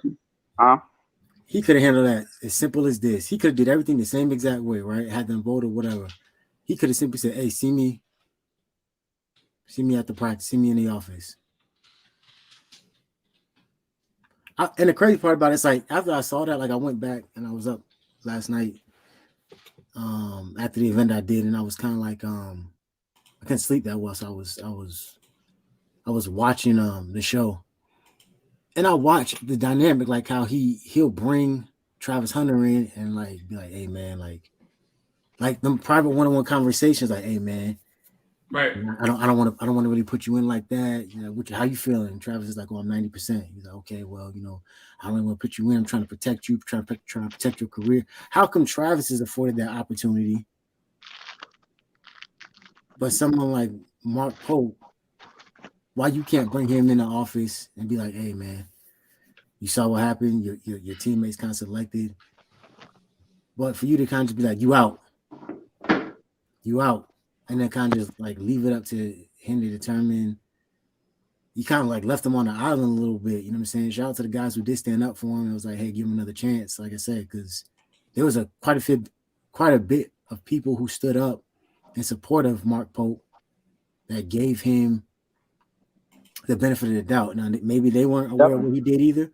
Speaker 13: He could have handled that as simple as this. He could have did everything the same exact way, right? Had them vote or whatever. He could have simply said, "Hey, see me at the practice, see me in the office." And the crazy part about it's like after I saw that, like I went back and I was up last night after the event I did, and I was kind of like I couldn't sleep that well, so I was watching the show, and I watched the dynamic, like how he'll bring Travis Hunter in and like be like, "Hey man, like them private one-on-one conversations, like, hey man,
Speaker 3: right?
Speaker 13: I don't want to really put you in like that. You know, how you feeling?" And Travis is like, "Oh, I'm 90%." He's like, "Okay, well, you know, I don't really want to put you in. I'm trying to protect you, trying to protect your career." How come Travis is afforded that opportunity, but someone like Mark Pope, why you can't bring him in the office and be like, "Hey man, you saw what happened. Your teammates kind of selected, but for you to kind of just be like, you out," and then kind of just like leave it up to him to determine. You kind of like left him on the island a little bit, you know what I'm saying? Shout out to the guys who did stand up for him. It was like, hey, give him another chance, like I said, because there was quite a bit of people who stood up in support of Mark Pope that gave him the benefit of the doubt. Now, maybe they weren't aware of what he did either,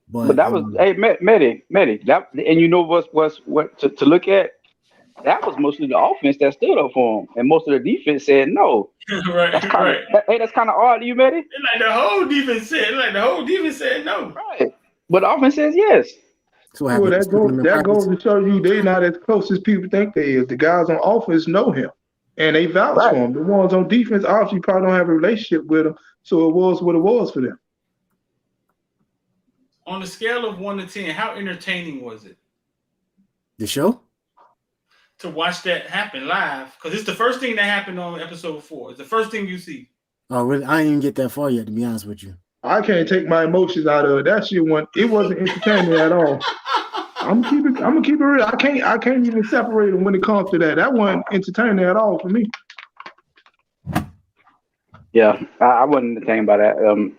Speaker 13: but
Speaker 12: that was Medi. That, and you know what to look at. That was mostly the offense that stood up for him, and most of the defense said no.
Speaker 3: Right.
Speaker 12: That's kind of odd, you Medi.
Speaker 3: Like the whole defense said no.
Speaker 12: Right, but the offense says yes.
Speaker 14: So that goes to show you they're not as close as people think they is. The guys on offense know him, and they vouch for him. The ones on defense obviously probably don't have a relationship with him, so it was what it was for them.
Speaker 3: On a scale of 1 to 10, how entertaining was it?
Speaker 13: The show?
Speaker 3: To watch that happen live, because it's the first thing that happened on episode 4. It's the first thing you see.
Speaker 13: Oh, really? I didn't even get that far yet, to be honest with you.
Speaker 14: I can't take my emotions out of it. That shit wasn't entertaining at all. I'm gonna keep it real. I can't even separate them when it comes to that. That wasn't entertaining at all for me.
Speaker 12: Yeah, I wasn't entertained by that. I'm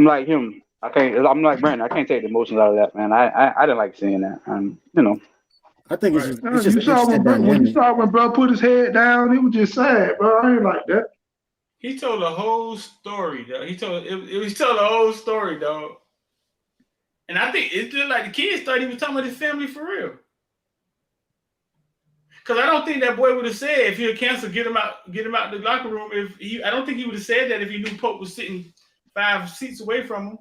Speaker 12: like him. I'm like Brandon. I can't take the emotions out of that, man. I didn't like seeing that. You know.
Speaker 13: I think it's just an
Speaker 14: You saw
Speaker 13: interesting
Speaker 14: when you
Speaker 13: dynamic.
Speaker 14: saw when bro put his head down, it was just sad, bro. I ain't like that.
Speaker 3: He told the whole story, though. He told the whole story, dog. And I think it's just like the kids thought he was talking about his family for real. Because I don't think that boy would have said if he had canceled, get him out the locker room. I don't think he would have said that if he knew Pope was sitting 5 seats away from him.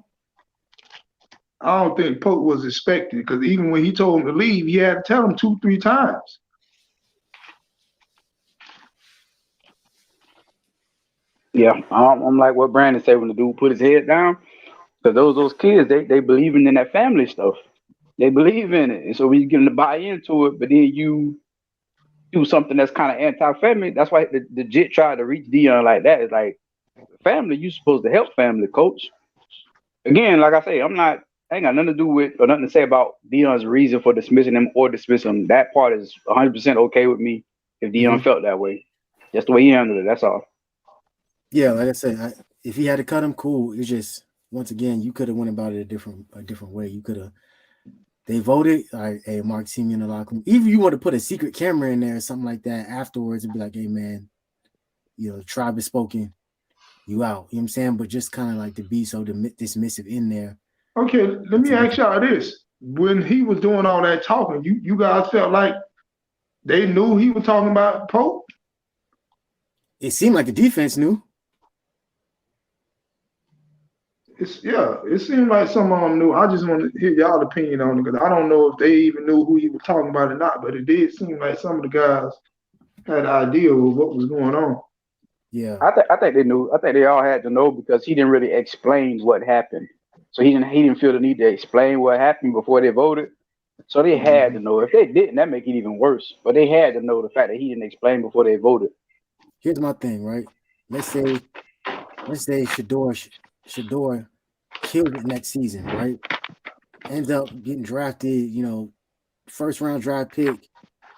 Speaker 14: I don't think Pope was expected because even when he told him to leave, he had to tell him 2-3 times.
Speaker 12: Yeah, I'm like what Brandon said when the dude put his head down. Because those kids, they believing in that family stuff. They believe in it. And so when you get them to buy into it, but then you do something that's kind of anti-family, that's why the Jit tried to reach Deion like that. It's like, family, you supposed to help family, coach. Again, like I say, I ain't got nothing to do with or nothing to say about Deion's reason for dismissing him or dismissing him. That part is 100% okay with me if Deion felt that way. Just the way he handled it, that's all.
Speaker 13: Yeah, like I said, if he had to cut him, cool. It's just, once again, you could have went about it a different way. You could have. They voted. All right, hey, Mark, see me in the locker room. Even if you want to put a secret camera in there or something like that afterwards and be like, hey, man, the tribe is spoken. You out. You know what I'm saying? But just kind of like to be so dismissive in there.
Speaker 14: Okay, let me ask y'all this. When he was doing all that talking, you guys felt like they knew he was talking about Pope?
Speaker 13: It seemed like the defense knew.
Speaker 14: It seemed like some of them knew. I just want to hear y'all opinion on it because I don't know if they even knew who he was talking about or not, but it did seem like some of the guys had an idea of what was going on.
Speaker 13: Yeah,
Speaker 12: I think they knew. I think they all had to know because he didn't really explain what happened. So he didn't feel the need to explain what happened before they voted. So they had to know. If they didn't, that make it even worse. But they had to know the fact that he didn't explain before they voted.
Speaker 13: Here's my thing, right? Let's say Shador killed it next season, right? Ends up getting drafted, first round draft pick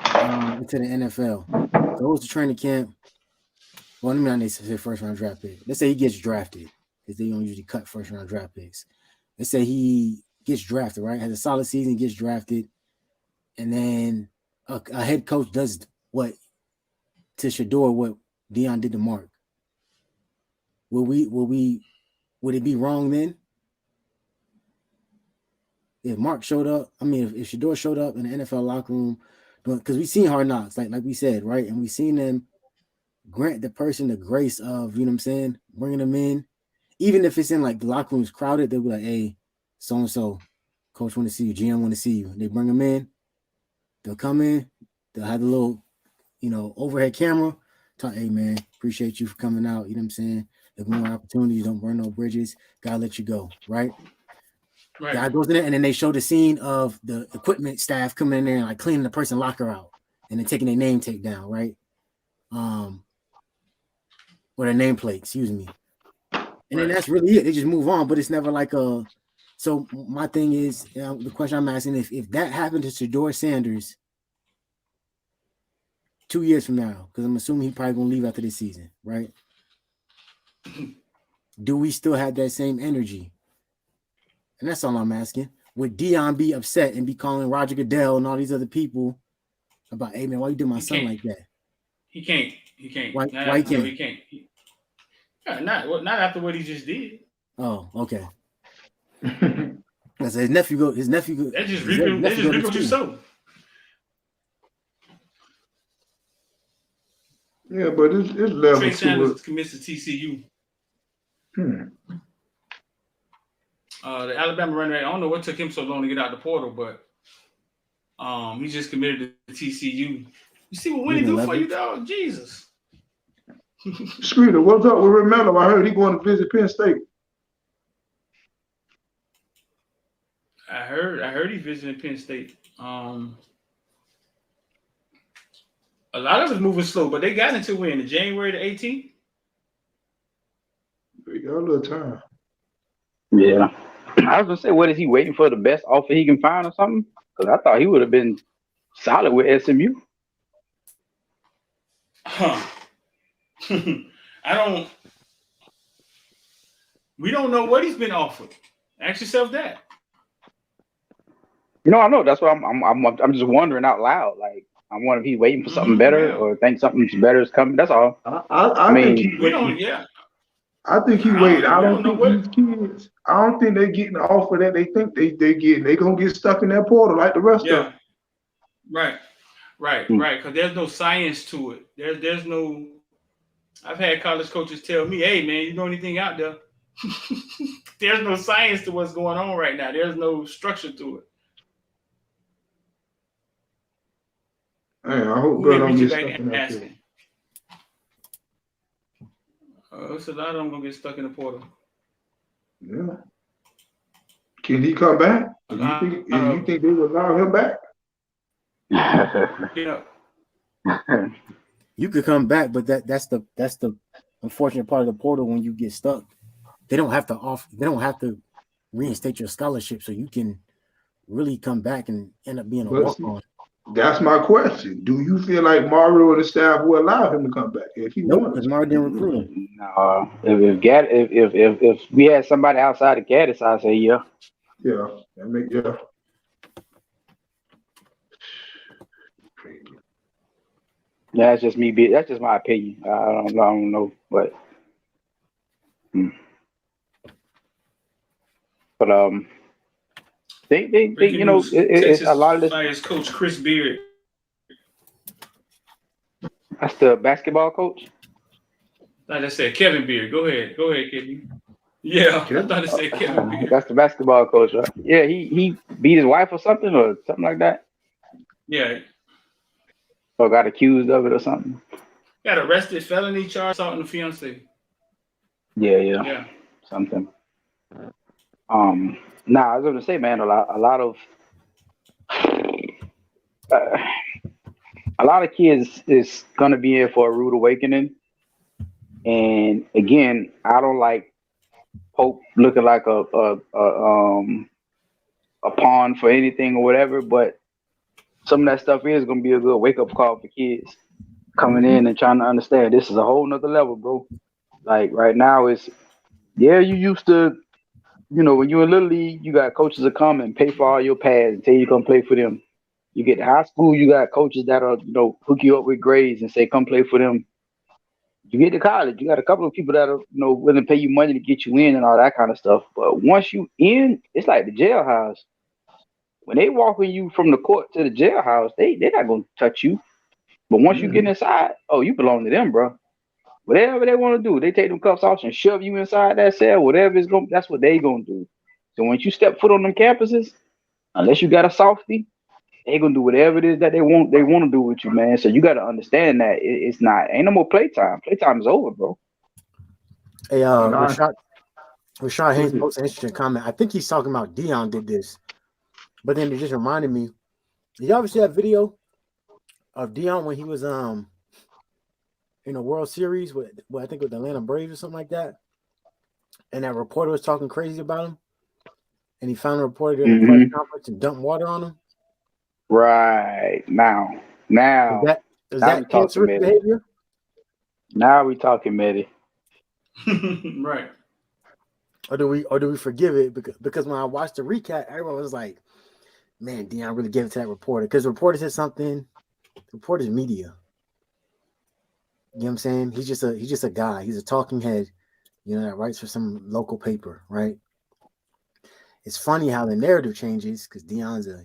Speaker 13: into the NFL. Goes to training camp. Well, let me not say first round draft pick. Let's say he gets drafted because they don't usually cut first round draft picks. Let's say he gets drafted, right? Has a solid season, gets drafted, and then a head coach does what to Shador what Deion did to Mark. Would it be wrong then? If Mark showed up, if Shador showed up in the NFL locker room, because we've seen Hard Knocks, like we said, right? And we've seen them grant the person the grace of, you know what I'm saying, bringing them in. Even if it's in like the locker room's crowded, they'll be like, hey, so-and-so, coach want to see you, GM want to see you. They bring them in. They'll come in. They'll have the little, overhead camera. Talk, hey, man, appreciate you for coming out. You know what I'm saying? If more opportunities, don't burn no bridges. Gotta let you go, right?
Speaker 3: Right.
Speaker 13: Guy goes in there, and then they show the scene of the equipment staff coming in there and like cleaning the person's locker out and then taking their name tag down, right? Or their nameplate, excuse me. And then that's really it. They just move on, but it's never like a. So my thing is, the question I'm asking, if that happened to Shador Sanders 2 years from now, because I'm assuming he's probably gonna leave after this season, right? Do we still have that same energy? And that's all I'm asking. Would Deion be upset and be calling Roger Goodell and all these other people about, hey man, why you do my son like that?
Speaker 3: He can't.
Speaker 13: Why he can't?
Speaker 3: He can't. Not after what he just did.
Speaker 13: Oh, okay. His nephew go.
Speaker 3: That just reaping what you sow.
Speaker 14: Yeah, but it's level
Speaker 3: Trey
Speaker 14: to
Speaker 3: Sanders
Speaker 14: it.
Speaker 3: commits to TCU. The Alabama running back, I don't know what took him so long to get out the portal, but he just committed to TCU. You see what Winnie do for you, dog? Jesus.
Speaker 14: Screeter, what's up with Remelo? I heard he going to visit Penn State.
Speaker 3: I heard he visiting Penn State. A lot of it's moving slow, but they got into when? January the 18th?
Speaker 14: They got a little time.
Speaker 12: Yeah. I was gonna say, what is he waiting for? The best offer he can find or something? Because I thought he would have been solid with SMU.
Speaker 3: Huh. We don't know what he's been offered. Ask yourself that.
Speaker 12: You know, I know. That's what I'm just wondering out loud. Like, I wonder if he's waiting for something better or think something better is coming. That's all.
Speaker 14: I
Speaker 12: mean,
Speaker 14: think he
Speaker 3: We don't. Yeah.
Speaker 14: I think he waited. I don't think
Speaker 3: what.
Speaker 14: these kids. I don't think they're getting the offer that they think they getting. They gonna get stuck in that portal like the rest of them.
Speaker 3: Right. Because there's no science to it. There's no. I've had college coaches tell me, "Hey, man, you know anything out there?" There's no science to what's going on right now. There's no structure to it.
Speaker 14: Man, I hope bro don't get stuck in that portal.
Speaker 3: It's a lot of them gonna get stuck in the portal.
Speaker 14: Yeah. Can he come back? You think they will allow him back?
Speaker 3: Yeah.
Speaker 13: You could come back, but that's the unfortunate part of the portal when you get stuck. They don't have to reinstate your scholarship, so you can really come back and end up being a walk-on.
Speaker 14: That's my question. Do you feel like Mario and the staff will allow him to come back if he wants?
Speaker 13: Because Mario didn't recruit him.
Speaker 12: No, if we had somebody outside of Gaddis, I'd say yeah.
Speaker 14: Yeah, yeah.
Speaker 12: That's just me. That's just my opinion. I don't know, but they you know, it's a lot of this.
Speaker 3: Fires coach Chris Beard.
Speaker 12: That's the basketball coach.
Speaker 3: Like I said, Kevin Beard. Go ahead, Kevin. Yeah, I thought it said Kevin Beard.
Speaker 12: That's the basketball coach, right? Yeah, he beat his wife or something like that.
Speaker 3: Yeah.
Speaker 12: Or got accused of it or something.
Speaker 3: Got arrested, felony charge, assaulting the fiance.
Speaker 12: Yeah. Something. Nah, I was gonna say, man, a lot of kids is gonna be in for a rude awakening. And again, I don't like Pope looking like a pawn for anything or whatever, but some of that stuff is gonna be a good wake up call for kids coming in and trying to understand this is a whole nother level, bro. Like right now, you used to, you know, when you're in Little League, you got coaches that come and pay for all your pads and tell you come play for them. You get to high school, you got coaches that are, you know, hook you up with grades and say come play for them. You get to college, you got a couple of people that are, you know, willing to pay you money to get you in and all that kind of stuff. But once you in, it's like the jailhouse. When they walking you from the court to the jailhouse, they're not gonna touch you. But once you get inside, oh, you belong to them, bro. Whatever they want to do, they take them cuffs off and shove you inside that cell. Whatever is going, that's what they gonna do. So once you step foot on them campuses, unless you got a softie, they gonna do whatever it is that they want to do with you, man. So you got to understand that ain't no more playtime. Playtime is over, bro.
Speaker 13: Hey, Rashad Haynes posted an interesting comment. I think he's talking about Deion did this, but then it just reminded me. Did you ever see that video of Deion when he was in a World Series with I think with the Atlanta Braves or something like that, and that reporter was talking crazy about him, and he found a reporter in the press conference and dumped water on him?
Speaker 12: Right now,
Speaker 13: is that cancerous behavior?
Speaker 12: Now we talking, Medi.
Speaker 3: Right.
Speaker 13: Or do we forgive it because when I watched the recap, everyone was like, "Man, Deion really gave it to that reporter," because the reporter said something. The reporter's media. You know what I'm saying? He's just a guy. He's a talking head, you know, that writes for some local paper, right? It's funny how the narrative changes because Deion's a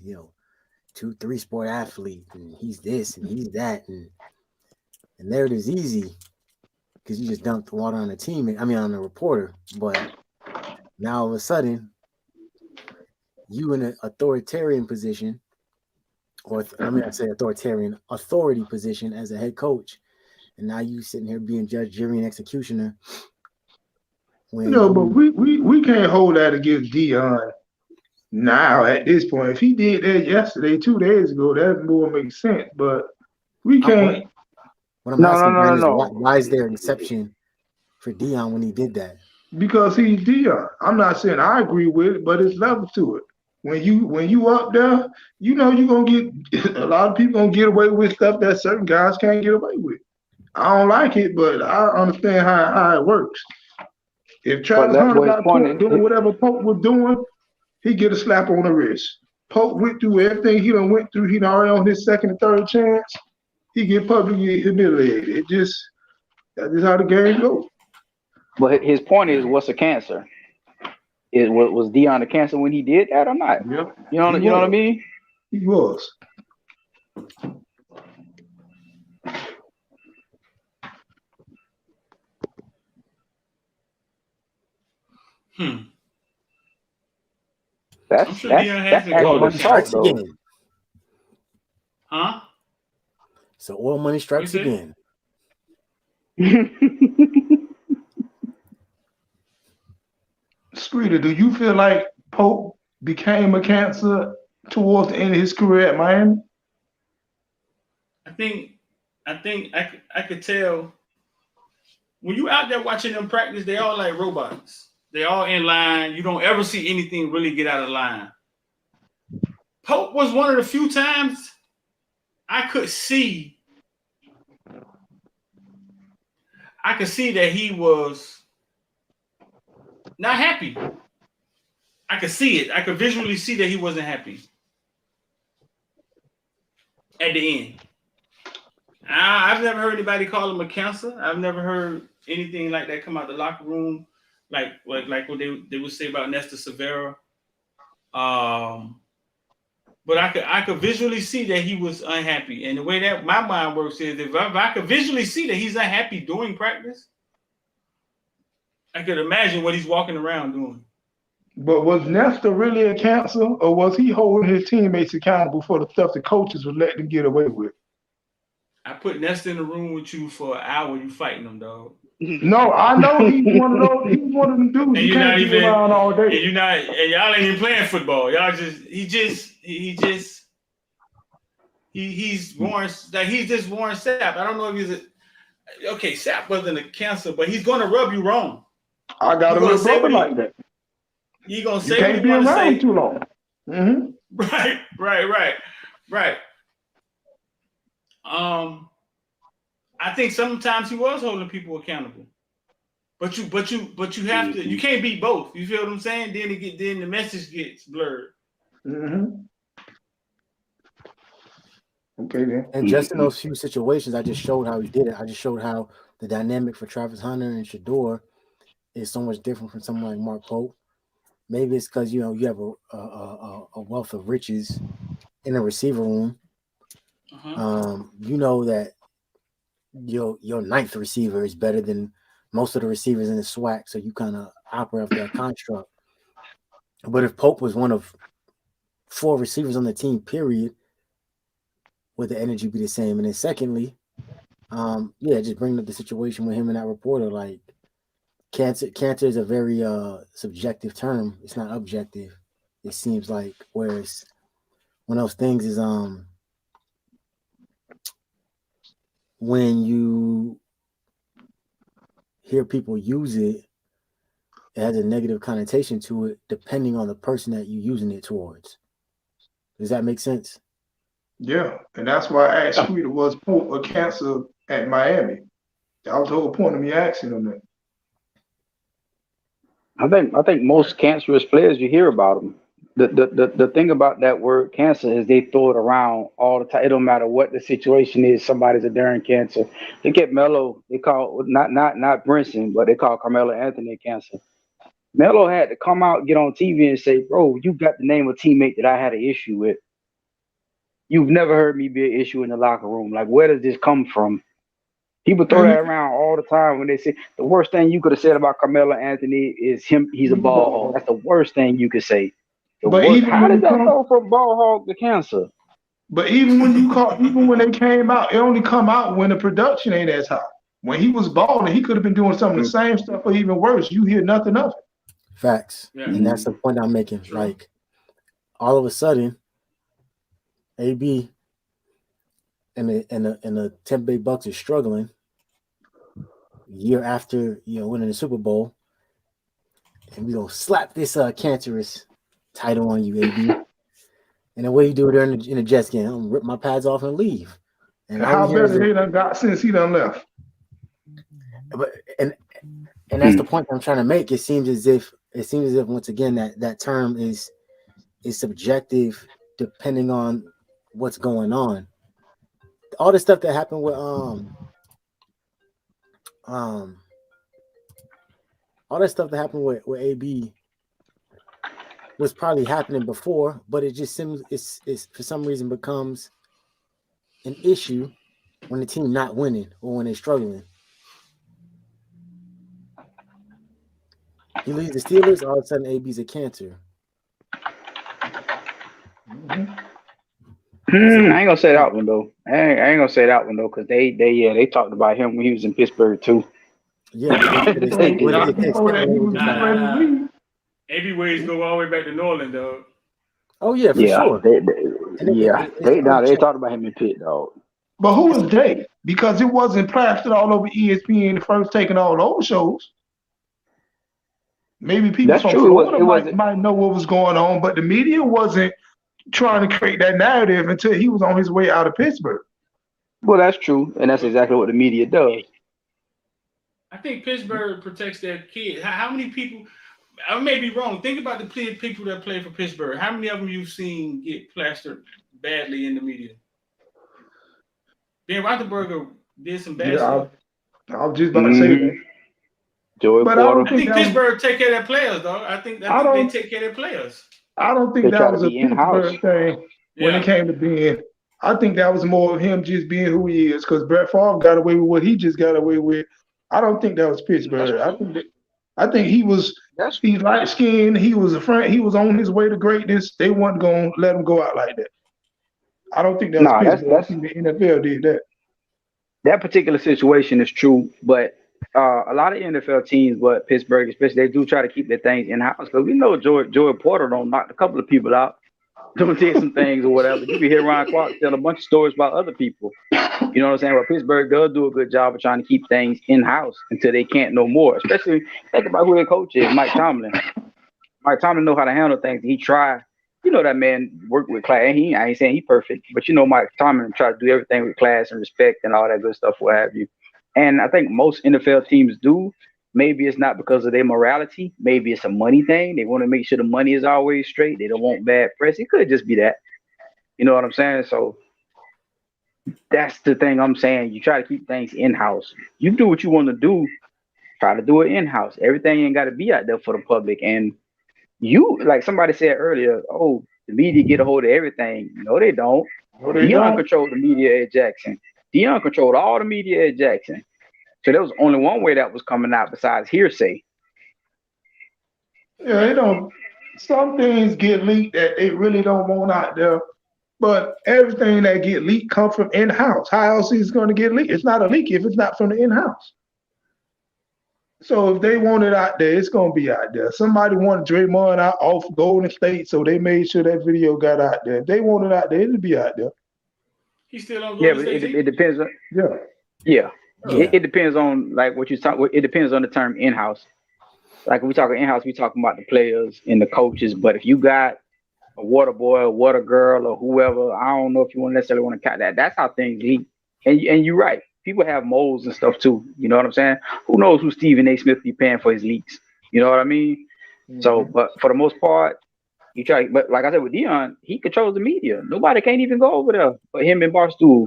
Speaker 13: 2-3 sport athlete, and he's this and he's that, and the narrative's easy because you just dumped the water on the team. On the reporter, but now all of a sudden, you in an authoritarian position, authority position as a head coach, and now you sitting here being judge, jury, and executioner.
Speaker 14: But we can't hold that against Deion now at this point. If he did that yesterday, 2 days ago, that more makes sense. But we can't.
Speaker 13: What I'm asking is why is there an exception for Deion when he did that?
Speaker 14: Because he's Deion. I'm not saying I agree with it, but it's level to it. When you up there, you know you're gonna get a lot of people gonna get away with stuff that certain guys can't get away with. I don't like it, but I understand how it works. If Travis Hunter got caught doing whatever Pope was doing, he get a slap on the wrist. Pope went through everything he done went through. He done already on his second and third chance. He get publicly humiliated. That's just how the game goes.
Speaker 12: But his point is, what's a cancer? Was Deion a cancer when he did that or not?
Speaker 14: Yep.
Speaker 12: You know what I mean?
Speaker 14: He was.
Speaker 12: That's
Speaker 3: sure that's
Speaker 13: money strikes again.
Speaker 3: Huh?
Speaker 13: So oil money strikes again.
Speaker 14: Streeter, do you feel like Pope became a cancer towards the end of his career at Miami?
Speaker 3: I think I could tell when you out there watching them practice, they all like robots. They all in line. You don't ever see anything really get out of line. Pope was one of the few times I could see that he was not happy. I could see it. I could visually see that he wasn't happy at the end. I've never heard anybody call him a cancer. I've never heard anything like that come out the locker room, like what they would say about Nestor Severa. But I could visually see that he was unhappy. And the way that my mind works is if I could visually see that he's unhappy during practice, I could imagine what he's walking around doing.
Speaker 14: But was Nestor really a cancer, or was he holding his teammates accountable for the stuff the coaches would let them get away with?
Speaker 3: I put Nestor in the room with you for an hour. You fighting him, dog.
Speaker 14: No, I know he's one of those. He's one of them dudes.
Speaker 3: And
Speaker 14: you
Speaker 3: you're not
Speaker 14: can't
Speaker 3: even
Speaker 14: be around all day.
Speaker 3: And y'all ain't even playing football. Y'all he's Warren, like he's just Warren Sapp. I don't know if Sapp wasn't a cancer, but he's gonna rub you wrong.
Speaker 14: I got a little brother like that.
Speaker 3: You gonna say
Speaker 14: you can't be around too long. Mm-hmm.
Speaker 3: Right. I think sometimes he was holding people accountable, but you have to. You can't be both. You feel what I'm saying? Then the message gets blurred.
Speaker 14: Mm-hmm. Okay then.
Speaker 13: And just in those few situations, I just showed how he did it. I just showed how the dynamic for Travis Hunter and Shador is so much different from someone like Mark Pope. Maybe it's because you have a wealth of riches in the receiver room. You know that your ninth receiver is better than most of the receivers in the SWAC, so you kind of operate off that construct. But if Pope was one of 4 receivers on the team, period, would the energy be the same? And then secondly, just bringing up the situation with him and that reporter, like cancer is a very subjective term. It's not objective. It seems like, whereas one of those things is when you hear people use it, it has a negative connotation to it depending on the person that you're using it towards. Does that make sense?
Speaker 14: Yeah, and that's why I asked Streeter, was Pope a cancer at Miami? That was the whole point of me asking him that.
Speaker 12: I think most cancerous players, you hear about them. The thing about that word cancer is they throw it around all the time. It don't matter what the situation is. Somebody's a darn cancer. Look at Melo. They call not Brinson, but they call Carmelo Anthony a cancer. Melo had to come out, get on TV, and say, "Bro, you got the name of a teammate that I had an issue with. You've never heard me be an issue in the locker room. Like, where does this come from?" People throw that around all the time when they say the worst thing you could have said about Carmelo Anthony is he's a ball hog. That's the worst thing you could say. How did that go from ball hog to cancer?
Speaker 14: But even when they came out, it only come out when the production ain't as high. When he was balling, he could have been doing some of the same stuff or even worse. You hear nothing of it.
Speaker 13: Facts. Yeah. And that's the point I'm making. Sure. Like, all of a sudden, AB and the Tampa Bay Bucks is struggling year after winning the Super Bowl, and we gonna slap this cancerous title on you, AB. And the way you do it in the Jets game, I'm gonna rip my pads off and leave. And
Speaker 14: how better they done got since he done left?
Speaker 13: But and that's the point I'm trying to make. It seems as if once again that term is subjective depending on what's going on. All the stuff that happened with all that stuff that happened with AB was probably happening before, but it just seems it's for some reason becomes an issue when the team not winning or when they're struggling. He leaves the Steelers, all of a sudden AB's a cancer.
Speaker 12: I ain't gonna say that one though. I ain't gonna say that one though, because they talked about him when he was in Pittsburgh too.
Speaker 3: AB ways go all the way back to New Orleans, dog.
Speaker 13: Oh yeah, for sure.
Speaker 12: They talked about him in Pitt, dog.
Speaker 14: But who was Jay? Because it wasn't plastered all over ESPN first taking all those shows. Maybe people from Florida might know what was going on, but the media wasn't trying to create that narrative until he was on his way out of Pittsburgh.
Speaker 12: Well, that's true, and that's exactly what the media does.
Speaker 3: I think Pittsburgh protects their kids. How many people? I may be wrong. Think about the people that play for Pittsburgh. How many of them you've seen get plastered badly in the media? Ben Roethlisberger did some bad stuff.
Speaker 14: I was just about to say that.
Speaker 3: I think Pittsburgh take care of their players, though. I think they take care of their players.
Speaker 14: I don't think that was a Pittsburgh thing when it came to being. I think that was more of him just being who he is, because Brett Favre got away with what he just got away with. I don't think that was Pittsburgh. I think he's light skinned. He was a friend. He was on his way to greatness. They weren't going to let him go out like that. I don't think that was Pittsburgh. I think the NFL did that.
Speaker 12: That particular situation is true, but a lot of NFL teams, but Pittsburgh especially, they do try to keep their things in house, because we know Joey Porter don't knock a couple of people out, don't say some things or whatever. You can hear Ryan Clark tell a bunch of stories about other people. You know what I'm saying? Well, Pittsburgh does do a good job of trying to keep things in house until they can't no more. Especially think about who their coach is, Mike Tomlin. Mike Tomlin know how to handle things. He tried. You know that man worked with class. I ain't saying he's perfect, but you know Mike Tomlin tried to do everything with class and respect and all that good stuff, what have you. And I think most NFL teams do. Maybe it's not because of their morality. Maybe it's a money thing. They want to make sure the money is always straight. They don't want bad press. It could just be that. You know what I'm saying? So that's the thing I'm saying. You try to keep things in-house. You do what you want to do. Try to do it in-house. Everything ain't got to be out there for the public. And you, like somebody said earlier, oh, the media get a hold of everything. No, they don't. Deion controlled the media at Jackson. Deion controlled all the media at Jackson. So there was only one way that was coming out besides hearsay.
Speaker 14: Yeah, some things get leaked that they really don't want out there. But everything that get leaked comes from in-house. How else is it going to get leaked? It's not a leak if it's not from the in-house. So if they want it out there, it's going to be out there. Somebody wanted Draymond out off Golden State, so they made sure that video got out there. If they want it out there, it'll be out there.
Speaker 3: He's still on Golden State.
Speaker 12: Yeah, but it depends on. Yeah. It depends on like what you talk. It depends on the term in-house. Like when we talk in-house, we talking about the players and the coaches. But if you got a water boy, a water girl, or whoever, I don't know if you necessarily want to count that. That's how things leak. And you're right. People have moles and stuff too. You know what I'm saying? Who knows who Stephen A. Smith be paying for his leaks? You know what I mean? Mm-hmm. So, but for the most part, you try. But like I said with Deion, he controls the media. Nobody can't even go over there but him and Barstool.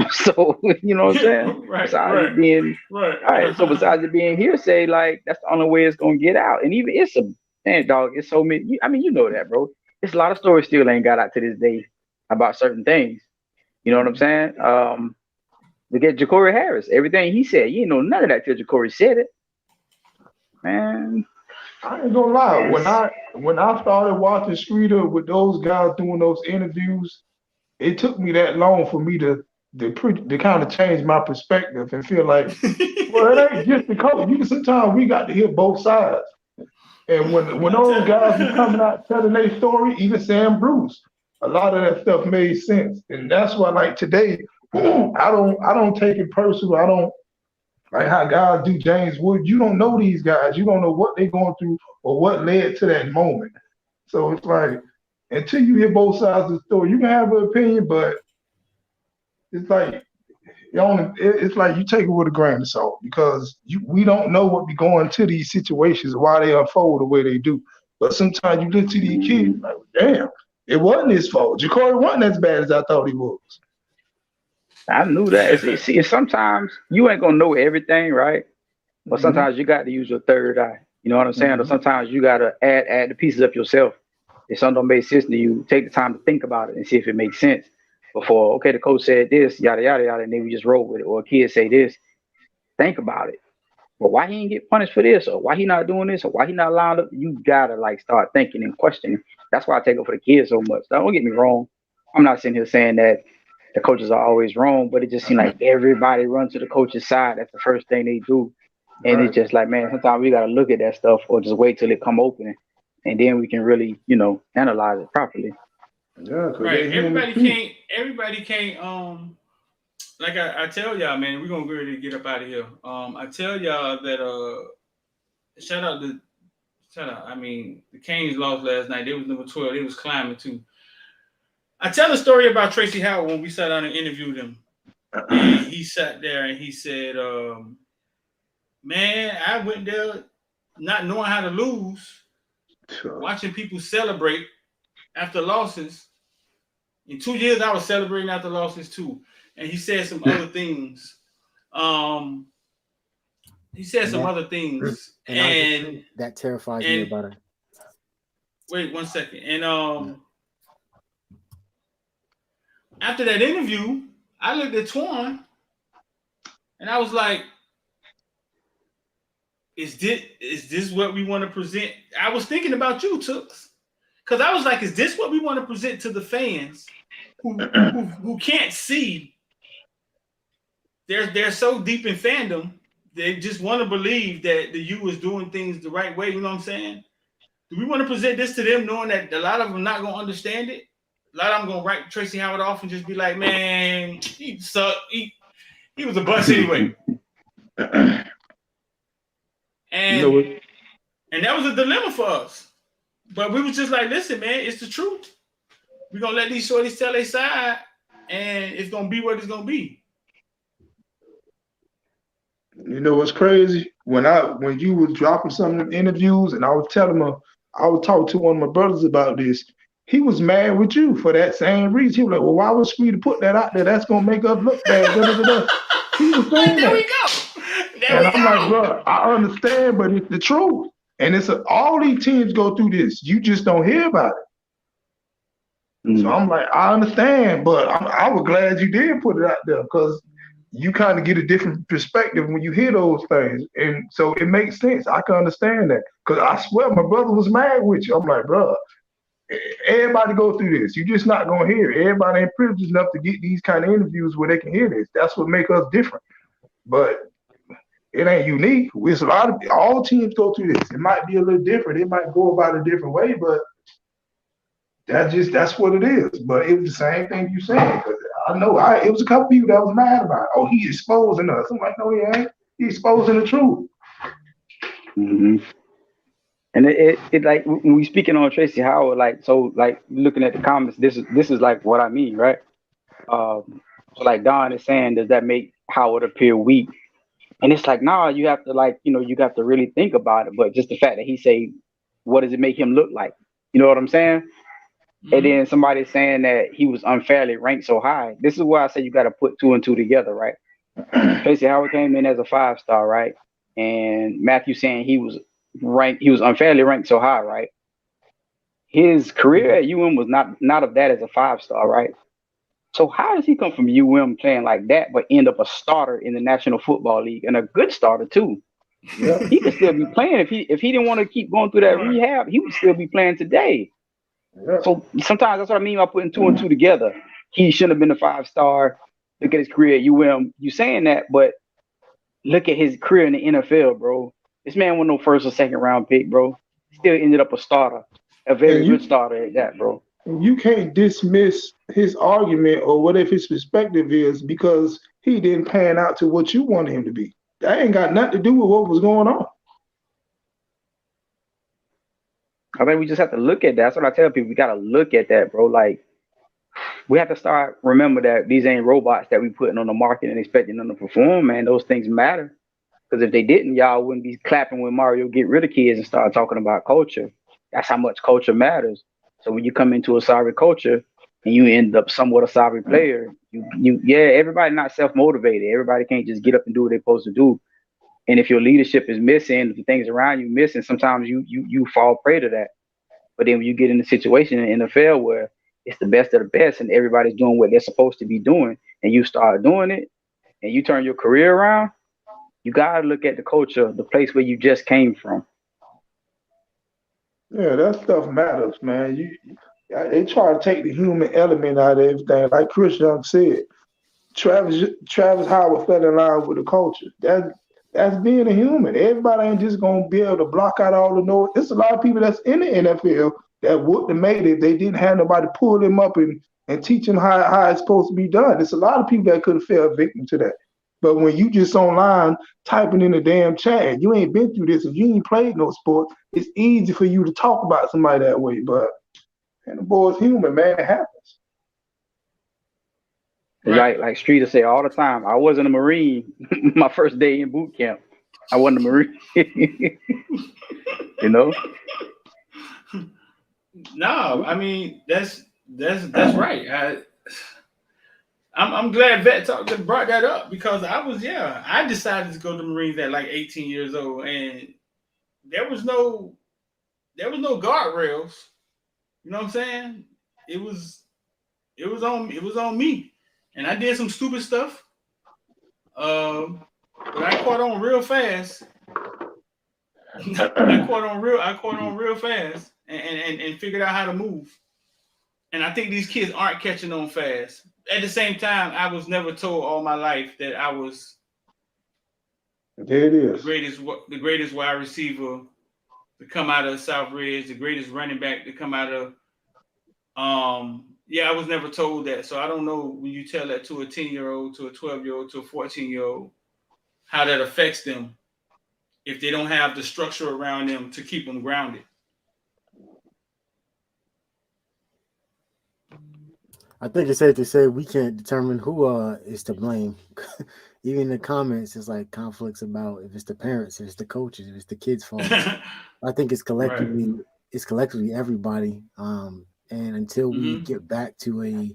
Speaker 12: So you know what I'm saying? Besides it being hearsay, like that's the only way it's gonna get out. And even it's so many. I mean, you know that, bro. It's a lot of stories still ain't got out to this day about certain things. You know what I'm saying? Look at Ja'Cory Harris. Everything he said, you know none of that till Ja'Cory said it. Man,
Speaker 14: I ain't gonna lie. When I started watching Streeter with those guys doing those interviews, it took me that long for me to kind of change my perspective and feel like, well, it ain't just the coach. Sometimes we got to hear both sides. And when those guys were coming out telling their story, even Sam Bruce, a lot of that stuff made sense. And that's why, like today, I don't take it personal. I don't like how guys do James Wood. You don't know these guys. You don't know what they're going through or what led to that moment. So it's like until you hear both sides of the story, you can have an opinion, but it's like it's like you take it with a grain of salt because we don't know what be going to these situations, why they unfold the way they do. But sometimes you listen to these kids, like, damn, it wasn't his fault. Jacory wasn't as bad as I thought he was.
Speaker 12: I knew that. See, sometimes you ain't gonna know everything, right? But sometimes you got to use your third eye. You know what I'm saying? Or sometimes you gotta add the pieces up yourself. If something don't make sense to you, take the time to think about it and see if it makes sense before. Okay, the coach said this, yada yada yada, and then we just roll with it. Or a kid say this, think about it. Well, why he ain't get punished for this, or why he not doing this, or why he not lined up? You gotta like start thinking and questioning. That's why I take it for the kids so much. Now, don't get me wrong. I'm not sitting here saying that the coaches are always wrong, but it just seems like everybody runs to the coach's side. That's the first thing they do. And it's just like, man, sometimes we got to look at that stuff or just wait till it come open. And then we can really, analyze it properly.
Speaker 14: Yeah,
Speaker 3: right. Everybody can't, like I tell y'all, man, we're going to really get up out of here. I tell y'all that, shout out, I mean, the Canes lost last night. They was number 12. They was climbing too. I tell a story about Tracy Howard when we sat down and interviewed him. And he sat there and he said, man, I went there not knowing how to lose, watching people celebrate after losses. In 2 years, I was celebrating after losses too. And he said some other things. And
Speaker 13: that terrifies me about it.
Speaker 3: Wait 1 second. And after that interview, I looked at Twan and I was like, is this what we want to present? I was thinking about you, Tooks. Because I was like, is this what we want to present to the fans who can't see? They're so deep in fandom, they just want to believe that the U is doing things the right way. You know what I'm saying? Do we want to present this to them knowing that a lot of them not going to understand it? A lot of them going to write Tracy Howard off and just be like, man, he sucked. He was a bust anyway. And that was a dilemma for us. But we was just like, listen, man, it's the truth. We're going to let these shorties tell their side, and it's going to be what it's going to be.
Speaker 14: You know what's crazy? When you was dropping some of the interviews and I was telling him, I was talking to one of my brothers about this, he was mad with you for that same reason. He was like, well, why was we to put that out there? That's going to make us look bad. Da, da, da, da. He was saying
Speaker 3: there
Speaker 14: that.
Speaker 3: We go.
Speaker 14: And I'm like, bro, I understand, but it's the truth. And all these teams go through this. You just don't hear about it. So I'm like, I understand, but I was glad you did put it out there because you kind of get a different perspective when you hear those things. And so it makes sense. I can understand that. Because I swear my brother was mad with you. I'm like, bro, everybody go through this. You're just not going to hear it. Everybody ain't privileged enough to get these kind of interviews where they can hear this. That's what makes us different. But it ain't unique. It's all teams go through this. It might be a little different. It might go about a different way, but that's what it is. But it was the same thing you said. I know it was a couple people that was mad about it. Oh, he exposing us. I'm like, no, he ain't. He's exposing the truth.
Speaker 12: Mm-hmm. And it like when we speaking on Tracy Howard, like looking at the comments, this is like what I mean, right? So like Don is saying, does that make Howard appear weak? And it's like, nah, you have to you have to really think about it. But just the fact that he say, what does it make him look like? You know what I'm saying? Mm-hmm. And then somebody saying that he was unfairly ranked so high. This is why I say you got to put 2 and 2 together, right? Tracy Howard came in as a 5-star, right? And Matthew saying he was unfairly ranked so high, right? His career at UM was not of that as a 5-star, right? So how does he come from UM playing like that, but end up a starter in the National Football League and a good starter too? Yeah. He could still be playing if he didn't want to keep going through that rehab. He would still be playing today. Yeah. So sometimes that's what I mean by putting 2 and 2 together. He shouldn't have been a 5-star. Look at his career at UM. You saying that, but look at his career in the NFL, bro. This man wasn't no 1st or 2nd round pick, bro. Still ended up a starter, a very good starter at that, bro.
Speaker 14: You can't dismiss his argument or whatever his perspective is because he didn't pan out to what you wanted him to be. That ain't got nothing to do with what was going on.
Speaker 12: I think we just have to look at that. That's what I tell people. We got to look at that, bro. Like, we have to start remember that these ain't robots that we putting on the market and expecting them to perform, man. Those things matter. Because if they didn't, y'all wouldn't be clapping when Mario get rid of kids and start talking about culture. That's how much culture matters. So when you come into a sorry culture and you end up somewhat a sorry player, everybody not self-motivated. Everybody can't just get up and do what they're supposed to do. And if your leadership is missing, the things around you missing, sometimes you fall prey to that. But then when you get in a situation in the NFL where it's the best of the best and everybody's doing what they're supposed to be doing, and you start doing it and you turn your career around, you gotta look at the culture, the place where you just came from.
Speaker 14: Yeah, that stuff matters, man. They try to take the human element out of everything. Like Chris Young said, Travis Howard fell in line with the culture. That's being a human. Everybody ain't just gonna be able to block out all the noise. It's a lot of people that's in the NFL that wouldn't have made it if they didn't have nobody pull them up and teach them how it's supposed to be done. It's a lot of people that could have fell victim to that. But when you just online typing in a damn chat and you ain't been through this and you ain't played no sport, it's easy for you to talk about somebody that way. But and the boy's human, man. It happens.
Speaker 12: Right. Like Streeter say all the time, I wasn't a Marine my first day in boot camp. I wasn't a Marine. You know?
Speaker 3: No, I mean that's right. I'm glad Vet brought that up because I decided to go to the Marines at like 18 years old, and there was no guardrails. You know what I'm saying? It was on me, and I did some stupid stuff. But I caught on real fast. I caught on real fast, and figured out how to move. And I think these kids aren't catching on fast. At the same time, I was never told all my life that I was
Speaker 14: there it is.
Speaker 3: the greatest wide receiver to come out of South Ridge, the greatest running back to come out of. I was never told that. So I don't know when you tell that to a 10-year-old, to a 12-year-old, to a 14-year-old, how that affects them if they don't have the structure around them to keep them grounded.
Speaker 13: I think it's safe to say we can't determine who is to blame. Even in the comments, it's like conflicts about if it's the parents, if it's the coaches, if it's the kids' fault. I think it's collectively everybody. And until we get back to a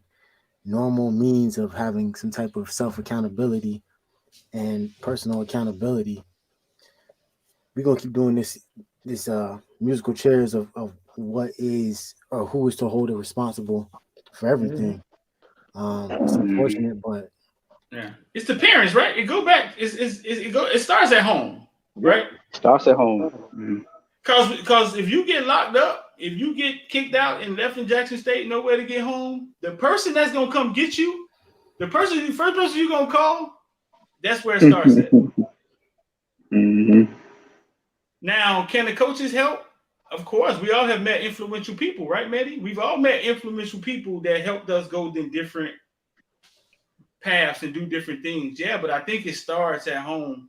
Speaker 13: normal means of having some type of self-accountability and personal accountability, we're gonna keep doing this musical chairs of what is or who is to hold it responsible for everything. It's unfortunate, but
Speaker 3: it's the parents, right? It go back. It starts at home, right?
Speaker 12: Starts at home.
Speaker 3: Because if you get locked up, if you get kicked out and left in Jackson State, nowhere to get home, the person that's gonna come get you, the first person you're gonna call, that's where it starts at. Now, can the coaches help? Of course, we all have met influential people, right, Mehdi? We've all met influential people that helped us go in different paths and do different things. Yeah, but I think it starts at home.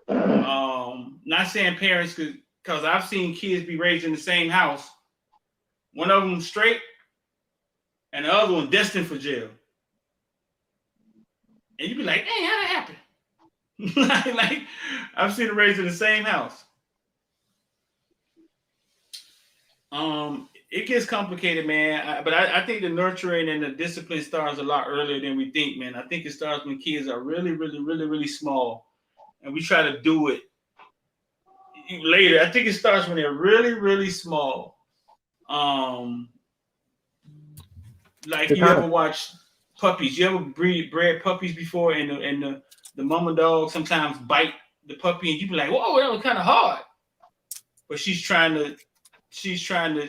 Speaker 3: Not saying parents, because I've seen kids be raised in the same house. One of them straight, and the other one destined for jail. And you be like, hey, how that happen? like, I've seen them raised in the same house. It gets complicated, man. But I think the nurturing and the discipline starts a lot earlier than we think, man. I think it starts when kids are really, really, really, really small, and we try to do it later. I think it starts when they're really, really small. Like you ever watch puppies? You ever bred puppies before, and the mama dog sometimes bite the puppy, and you be like, "Whoa, that was kind of hard," but she's trying to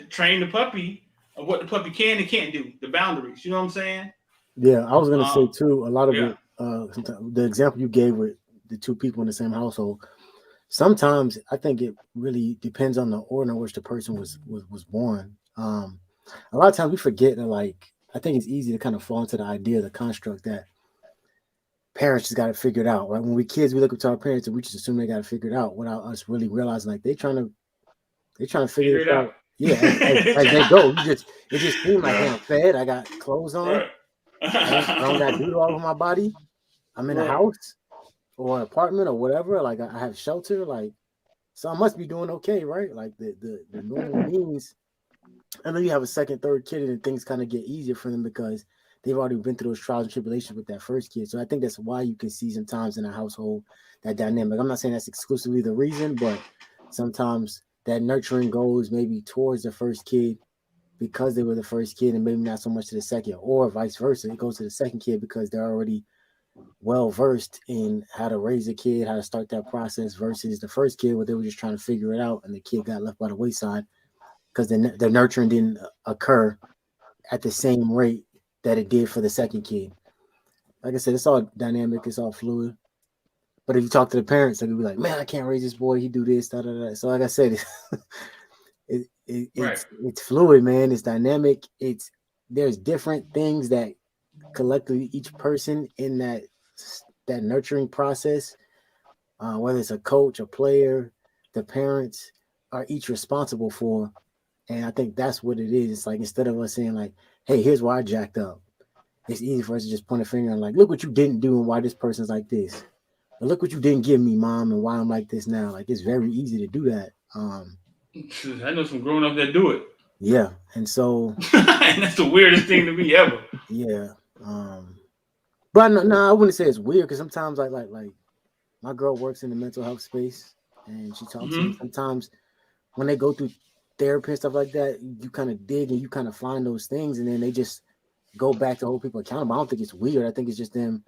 Speaker 3: train the puppy of what the puppy can and can't do, the boundaries. You know what I'm saying?
Speaker 13: Yeah, I was gonna say too. A lot of it, the example you gave with the two people in the same household. Sometimes I think it really depends on the order in which the person was born. A lot of times we forget that, like, I think it's easy to kind of fall into the idea, the construct that parents just got to figure it out. Right? When we kids, we look up to our parents and we just assume they got to figure it out without us really realizing, like, they're trying They're trying to figure it out. Yeah, as they go. It just seemed like, hey, I'm fed. I got clothes on.
Speaker 3: Right.
Speaker 13: I don't got dude all over my body. I'm in a house or an apartment or whatever. Like I have shelter. Like, so I must be doing okay, right? Like the normal means. And then you have a second, third kid, and things kind of get easier for them because they've already been through those trials and tribulations with that first kid. So I think that's why you can see sometimes in a household that dynamic. I'm not saying that's exclusively the reason, but sometimes that nurturing goes maybe towards the first kid because they were the first kid and maybe not so much to the second, or vice versa. It goes to the second kid because they're already well versed in how to raise a kid, how to start that process versus the first kid where they were just trying to figure it out and the kid got left by the wayside because the nurturing didn't occur at the same rate that it did for the second kid. Like I said, it's all dynamic, it's all fluid. But if you talk to the parents, they'll be like, "Man, I can't raise this boy. He do this, da da da." So, like I said, it's fluid, man. It's dynamic. There's different things that collectively each person in that nurturing process, whether it's a coach, a player, the parents, are each responsible for. And I think that's what it is. It's like instead of us saying like, "Hey, here's why I jacked up," it's easy for us to just point a finger and like, "Look what you didn't do and why this person's like this. But look what you didn't give me, mom, and why I'm like this now." Like it's very easy to do that.
Speaker 3: I know some grown ups that do it.
Speaker 13: Yeah, and so
Speaker 3: and that's the weirdest thing to me ever.
Speaker 13: Yeah, but no, I wouldn't say it's weird because sometimes like my girl works in the mental health space and she talks to me. Sometimes when they go through therapy and stuff like that, you kind of dig and you kind of find those things, and then they just go back to hold people accountable. I don't think it's weird. I think it's just them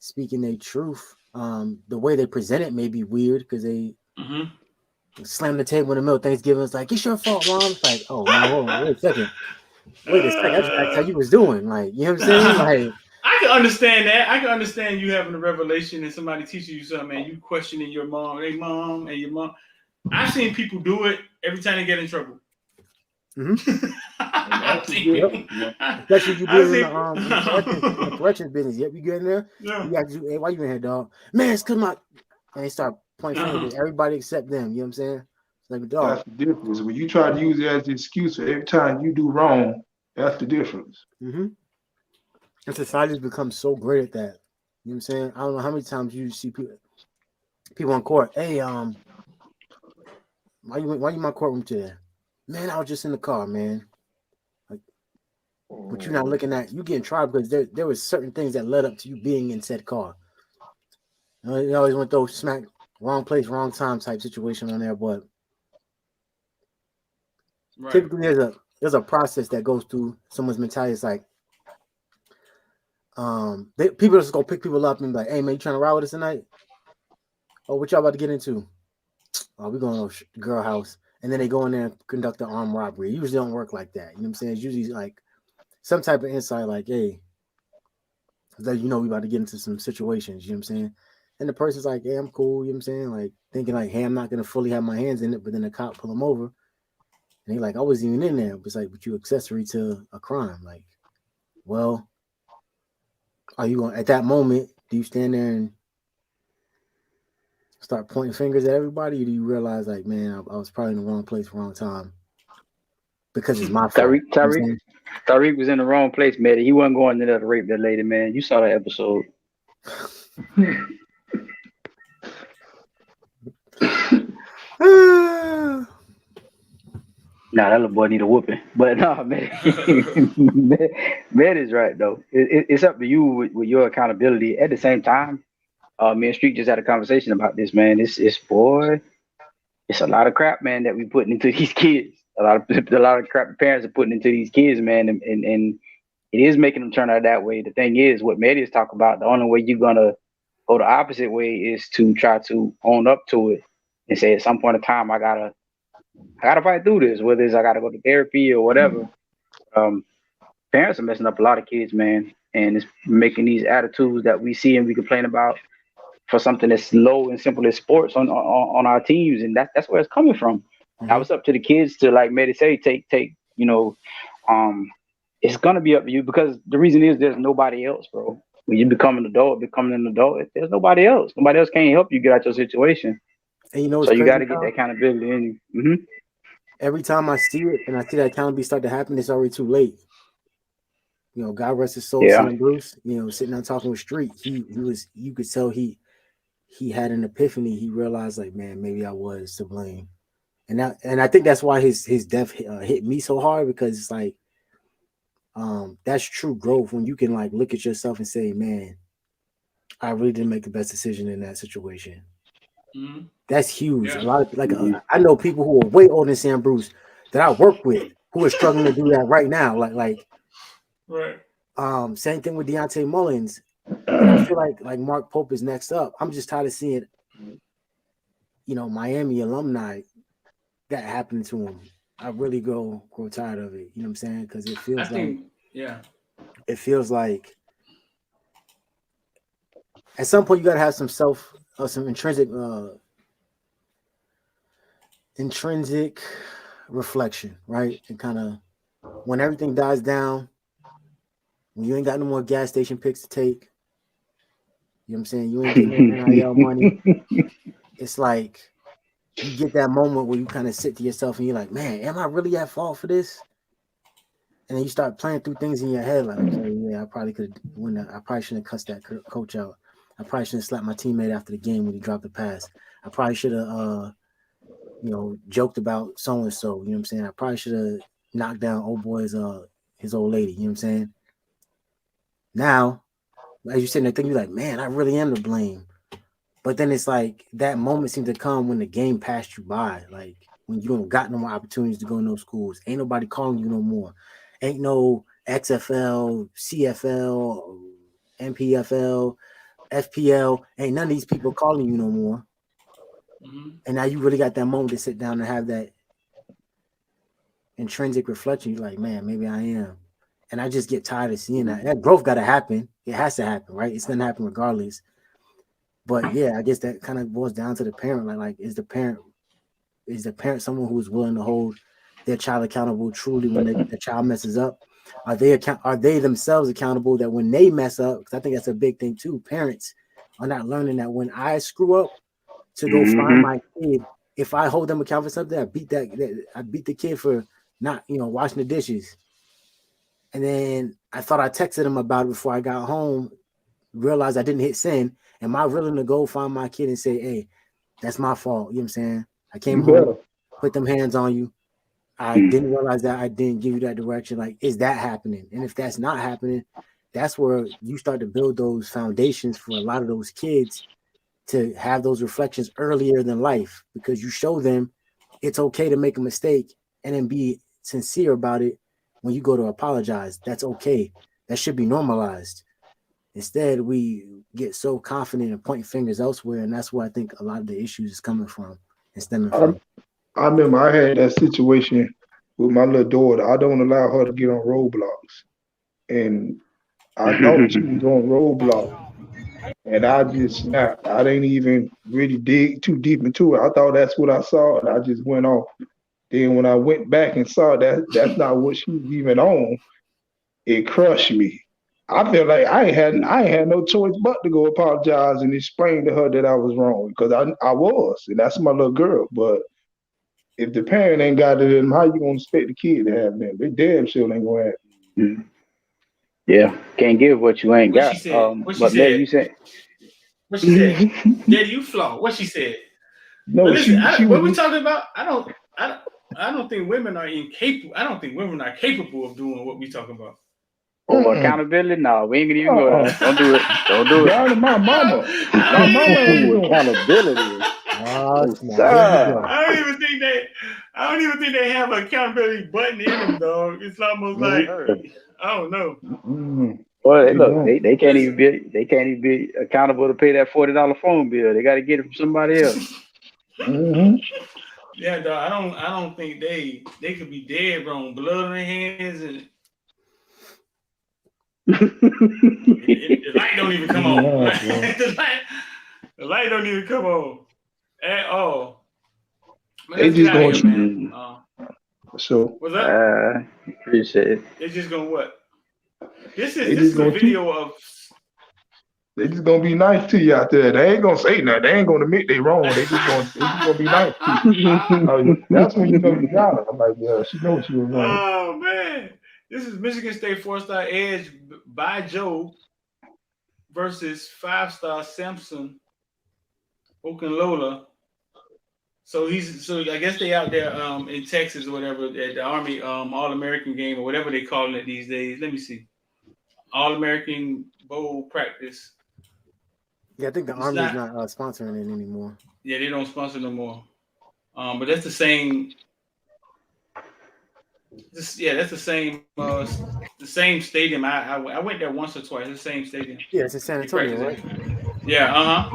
Speaker 13: speaking their truth. The way they present it may be weird because they slam the table in the middle of Thanksgiving. It's like, "It's your fault, mom." It's like, "Oh no, hold on, wait a second. I just asked how you was doing." Like, you know what I'm saying? Like,
Speaker 3: I can understand that. I can understand you having a revelation and somebody teaching you something and you questioning your mom, hey mom, and your mom. I've seen people do it every time they get in trouble.
Speaker 13: Especially you be in the corrections business. Yep, you get in there.
Speaker 3: Yeah.
Speaker 13: You got to do, "Hey, why you in here, dog?" "Man, it's because my," and they start pointing fingers at everybody except them. You know what I'm saying? It's like, dog.
Speaker 14: That's the difference. When you try to use it as an excuse for every time you do wrong, that's the difference.
Speaker 13: And society's become so great at that. You know what I'm saying? I don't know how many times you see people in court. "Hey, why you in my courtroom today?" "Man, I was just in the car, man." Like, but you're not looking at, you getting tried because there was certain things that led up to you being in said car. You always want those smack wrong place, wrong time type situation on there, but typically there's a process that goes through someone's mentality. It's like people just go pick people up and be like, "Hey man, you trying to ride with us tonight? Oh, what y'all about to get into? Oh, we're going to the girl house." And then they go in there and conduct an armed robbery. It usually don't work like that. You know what I'm saying? It's usually like some type of insight, like, "Hey, that we about to get into some situations." You know what I'm saying? And the person's like, "Hey, I'm cool." You know what I'm saying? Like thinking like, "Hey, I'm not gonna fully have my hands in it," but then the cop pull them over, and they like, "I wasn't even in there." But it's like, "But you accessory to a crime." Like, well, are you going at that moment? Do you stand there and start pointing fingers at everybody, or do you realize like, man, I was probably in the wrong place, wrong time, because it's my fault?
Speaker 12: Tariq was in the wrong place, man. He wasn't going in there to rape that lady, man. You saw that episode. Nah, that little boy need a whooping. But no, man, man is right though. It's up to you with your accountability. At the same time, me and Street just had a conversation about this, man. It's a lot of crap, man, that we putting into these kids. A lot of crap parents are putting into these kids, man, and it is making them turn out that way. The thing is, what Media's talk about, the only way you're gonna go the opposite way is to try to own up to it and say, at some point in time, I gotta fight through this, whether it's I gotta go to therapy or whatever. Parents are messing up a lot of kids, man, and it's making these attitudes that we see and we complain about for something as low and simple as sports on our teams, and that's where it's coming from. Now it's up to the kids to, like Medi say, take it's gonna be up to you, because the reason is there's nobody else, bro. When you becoming an adult, there's nobody else. Nobody else can't help you get out your situation.
Speaker 13: And you know,
Speaker 12: so you got to get that accountability in you.
Speaker 13: every time I see it and I see that accountability start to happen, it's already too late. You know, God rest his soul,
Speaker 12: Yeah.
Speaker 13: Sam Bruce. You know, sitting down talking with Street, he was. You could tell he had an epiphany. He realized, like, man, maybe I was to blame, and I think that's why his death hit me so hard, because it's like, that's true growth when you can like look at yourself and say, man, I really didn't make the best decision in that situation.
Speaker 3: Mm-hmm.
Speaker 13: That's huge.
Speaker 3: Yeah.
Speaker 13: A lot of I know people who are way older than Sam Bruce that I work with who are struggling to do that right now. Like
Speaker 3: right.
Speaker 13: Same thing with Deontay Mullins. And I feel like Mark Pope is next up. I'm just tired of seeing, you know, Miami alumni that happened to him. I really grow tired of it. You know what I'm saying? Because it feels it feels like at some point you gotta have some some intrinsic reflection, right? And kind of when everything dies down, when you ain't got no more gas station picks to take, you know what I'm saying? You ain't getting no NIL money. It's like you get that moment where you kind of sit to yourself and you're like, man, am I really at fault for this? And then you start playing through things in your head like, okay, yeah, I probably could have I probably shouldn't have cussed that coach out. I probably shouldn't have slapped my teammate after the game when he dropped the pass. I probably should have you know, joked about so and so, you know what I'm saying? I probably should have knocked down old boy's his old lady, you know what I'm saying? Now, as you sitting there thinking, you're like, man, I really am to blame. But then it's like that moment seems to come when the game passed you by. Like when you don't got no more opportunities to go in those schools. Ain't nobody calling you no more. Ain't no XFL, CFL, MPFL, FPL. Ain't none of these people calling you no more.
Speaker 3: Mm-hmm.
Speaker 13: And now you really got that moment to sit down and have that intrinsic reflection. You're like, man, maybe I am. And I just get tired of seeing that. That growth got to happen. It has to happen, right? It's going to happen regardless. But yeah, I guess that kind of boils down to the parent. Like, is the parent someone who is willing to hold their child accountable truly when the child messes up? Are they themselves accountable that when they mess up? Because I think that's a big thing too. Parents are not learning that when I screw up to go find my kid, if I hold them accountable for something, I beat the kid for not, you know, washing the dishes. And then I thought I texted him about it before I got home, realized I didn't hit send. Am I willing to go find my kid and say, hey, that's my fault? You know what I'm saying? I came home, put them hands on you. I didn't realize that I didn't give you that direction. Like, is that happening? And if that's not happening, that's where you start to build those foundations for a lot of those kids to have those reflections earlier than life, because you show them it's okay to make a mistake and then be sincere about it when you go to apologize. That's okay. That should be normalized. Instead, we get so confident and point fingers elsewhere, and that's where I think a lot of the issues is coming from and stemming from.
Speaker 14: I remember I had that situation with my little daughter. I don't allow her to get on Roblox, and I thought she was on Roblox, and I just snapped. I didn't even really dig too deep into it. I thought that's what I saw, and I just went off. Then when I went back and saw that's not what she was even on, it crushed me. I feel like I ain't had no choice but to go apologize and explain to her that I was wrong, because I was, and that's my little girl. But if the parent ain't got it in them, how you gonna expect the kid to have them? They damn sure ain't gonna have it.
Speaker 12: Yeah, can't give what you ain't got.
Speaker 3: What she said?
Speaker 12: But man, you said.
Speaker 3: What she said? Daddy, you flaw. What she said?
Speaker 14: No,
Speaker 3: but listen, what we
Speaker 14: was
Speaker 3: talking about? I don't think women are incapable. I don't think women are capable of doing what we talking about.
Speaker 12: Oh, accountability? No, we ain't gonna even go there. Don't do it. Don't do it.
Speaker 14: Down to my mama. My mama ain't doing
Speaker 12: accountability.
Speaker 3: I don't even think they have an accountability button in them, dog. It's almost like I don't know.
Speaker 12: Well, look, they can't even be accountable to pay that $40 phone bill. They got to get it from somebody else.
Speaker 3: Yeah, dog. I don't think they could be dead wrong, blood on their hands, and the light don't even come on. The light don't even come on at all. Man,
Speaker 14: they just gonna
Speaker 3: man.
Speaker 14: So
Speaker 3: what's that?
Speaker 12: Appreciate it.
Speaker 3: They're just gonna what? This is a video of.
Speaker 14: They just gonna be nice to you out there. They ain't gonna say nothing. They ain't gonna admit they wrong. They just gonna be nice to you. That's when you know you got it. I'm like, yeah, she knows she was wrong.
Speaker 3: Oh man, this is Michigan State 4-star edge by Joe versus 5-star Samson Okunlola. So I guess they out there in Texas or whatever at the Army All-American game or whatever they calling it these days. Let me see. All-American Bowl practice.
Speaker 13: Yeah, I think the Army is not sponsoring it anymore.
Speaker 3: Yeah, they don't sponsor no more. But that's the same. That's the same. The same stadium. I went there once or twice. The same stadium.
Speaker 13: Yeah, it's in San Antonio, right?
Speaker 3: Yeah.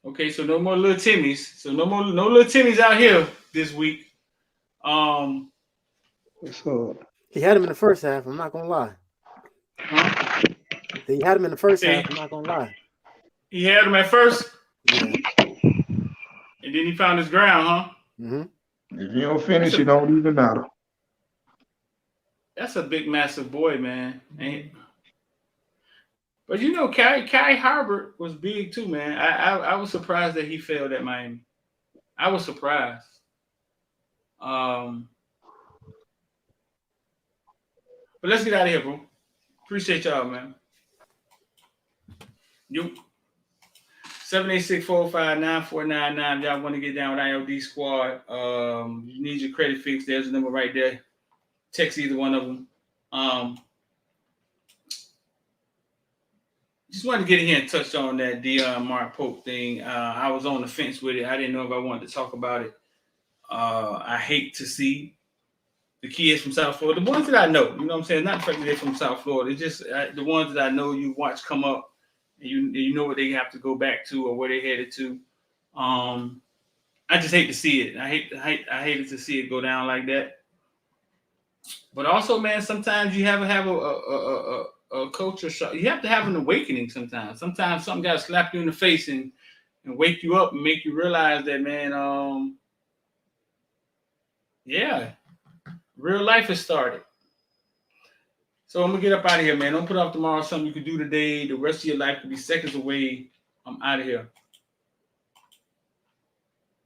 Speaker 3: Okay, so no more little Timmies. So no little Timmies out here this week.
Speaker 14: What's up?
Speaker 13: He had him in the first half. I'm not gonna lie.
Speaker 3: Huh?
Speaker 13: He had him in the first half. I'm not gonna lie.
Speaker 3: He had him at first,
Speaker 13: yeah.
Speaker 3: And then he found his ground, huh?
Speaker 13: Mm-hmm.
Speaker 14: If you don't finish, it don't even matter.
Speaker 3: That's a big, massive boy, man. But you know, Kai Harbert was big too, man. I was surprised that he failed at Miami. I was surprised. But let's get out of here, bro. Appreciate y'all, man. You 786-405-9499. Y'all want to get down with IOD Squad. You need your credit fixed. There's a number right there. Text either one of them. Just wanted to get in here and touch on that Deion Mark Pope thing. I was on the fence with it. I didn't know if I wanted to talk about it. I hate to see the kids from South Florida, the ones that I know, you know what I'm saying? Not the fact that they're from South Florida. It's just the ones that I know you watch come up and you know what they have to go back to or where they headed to. I just hate to see it. I hated to see it go down like that. But also, man, sometimes you have a culture shock. You have to have an awakening sometimes. Sometimes something got to slap you in the face and wake you up and make you realize that, man, yeah, real life has started. So I'm going to get up out of here, man. Don't put off tomorrow something you can do today. The rest of your life could be seconds away. I'm out of here.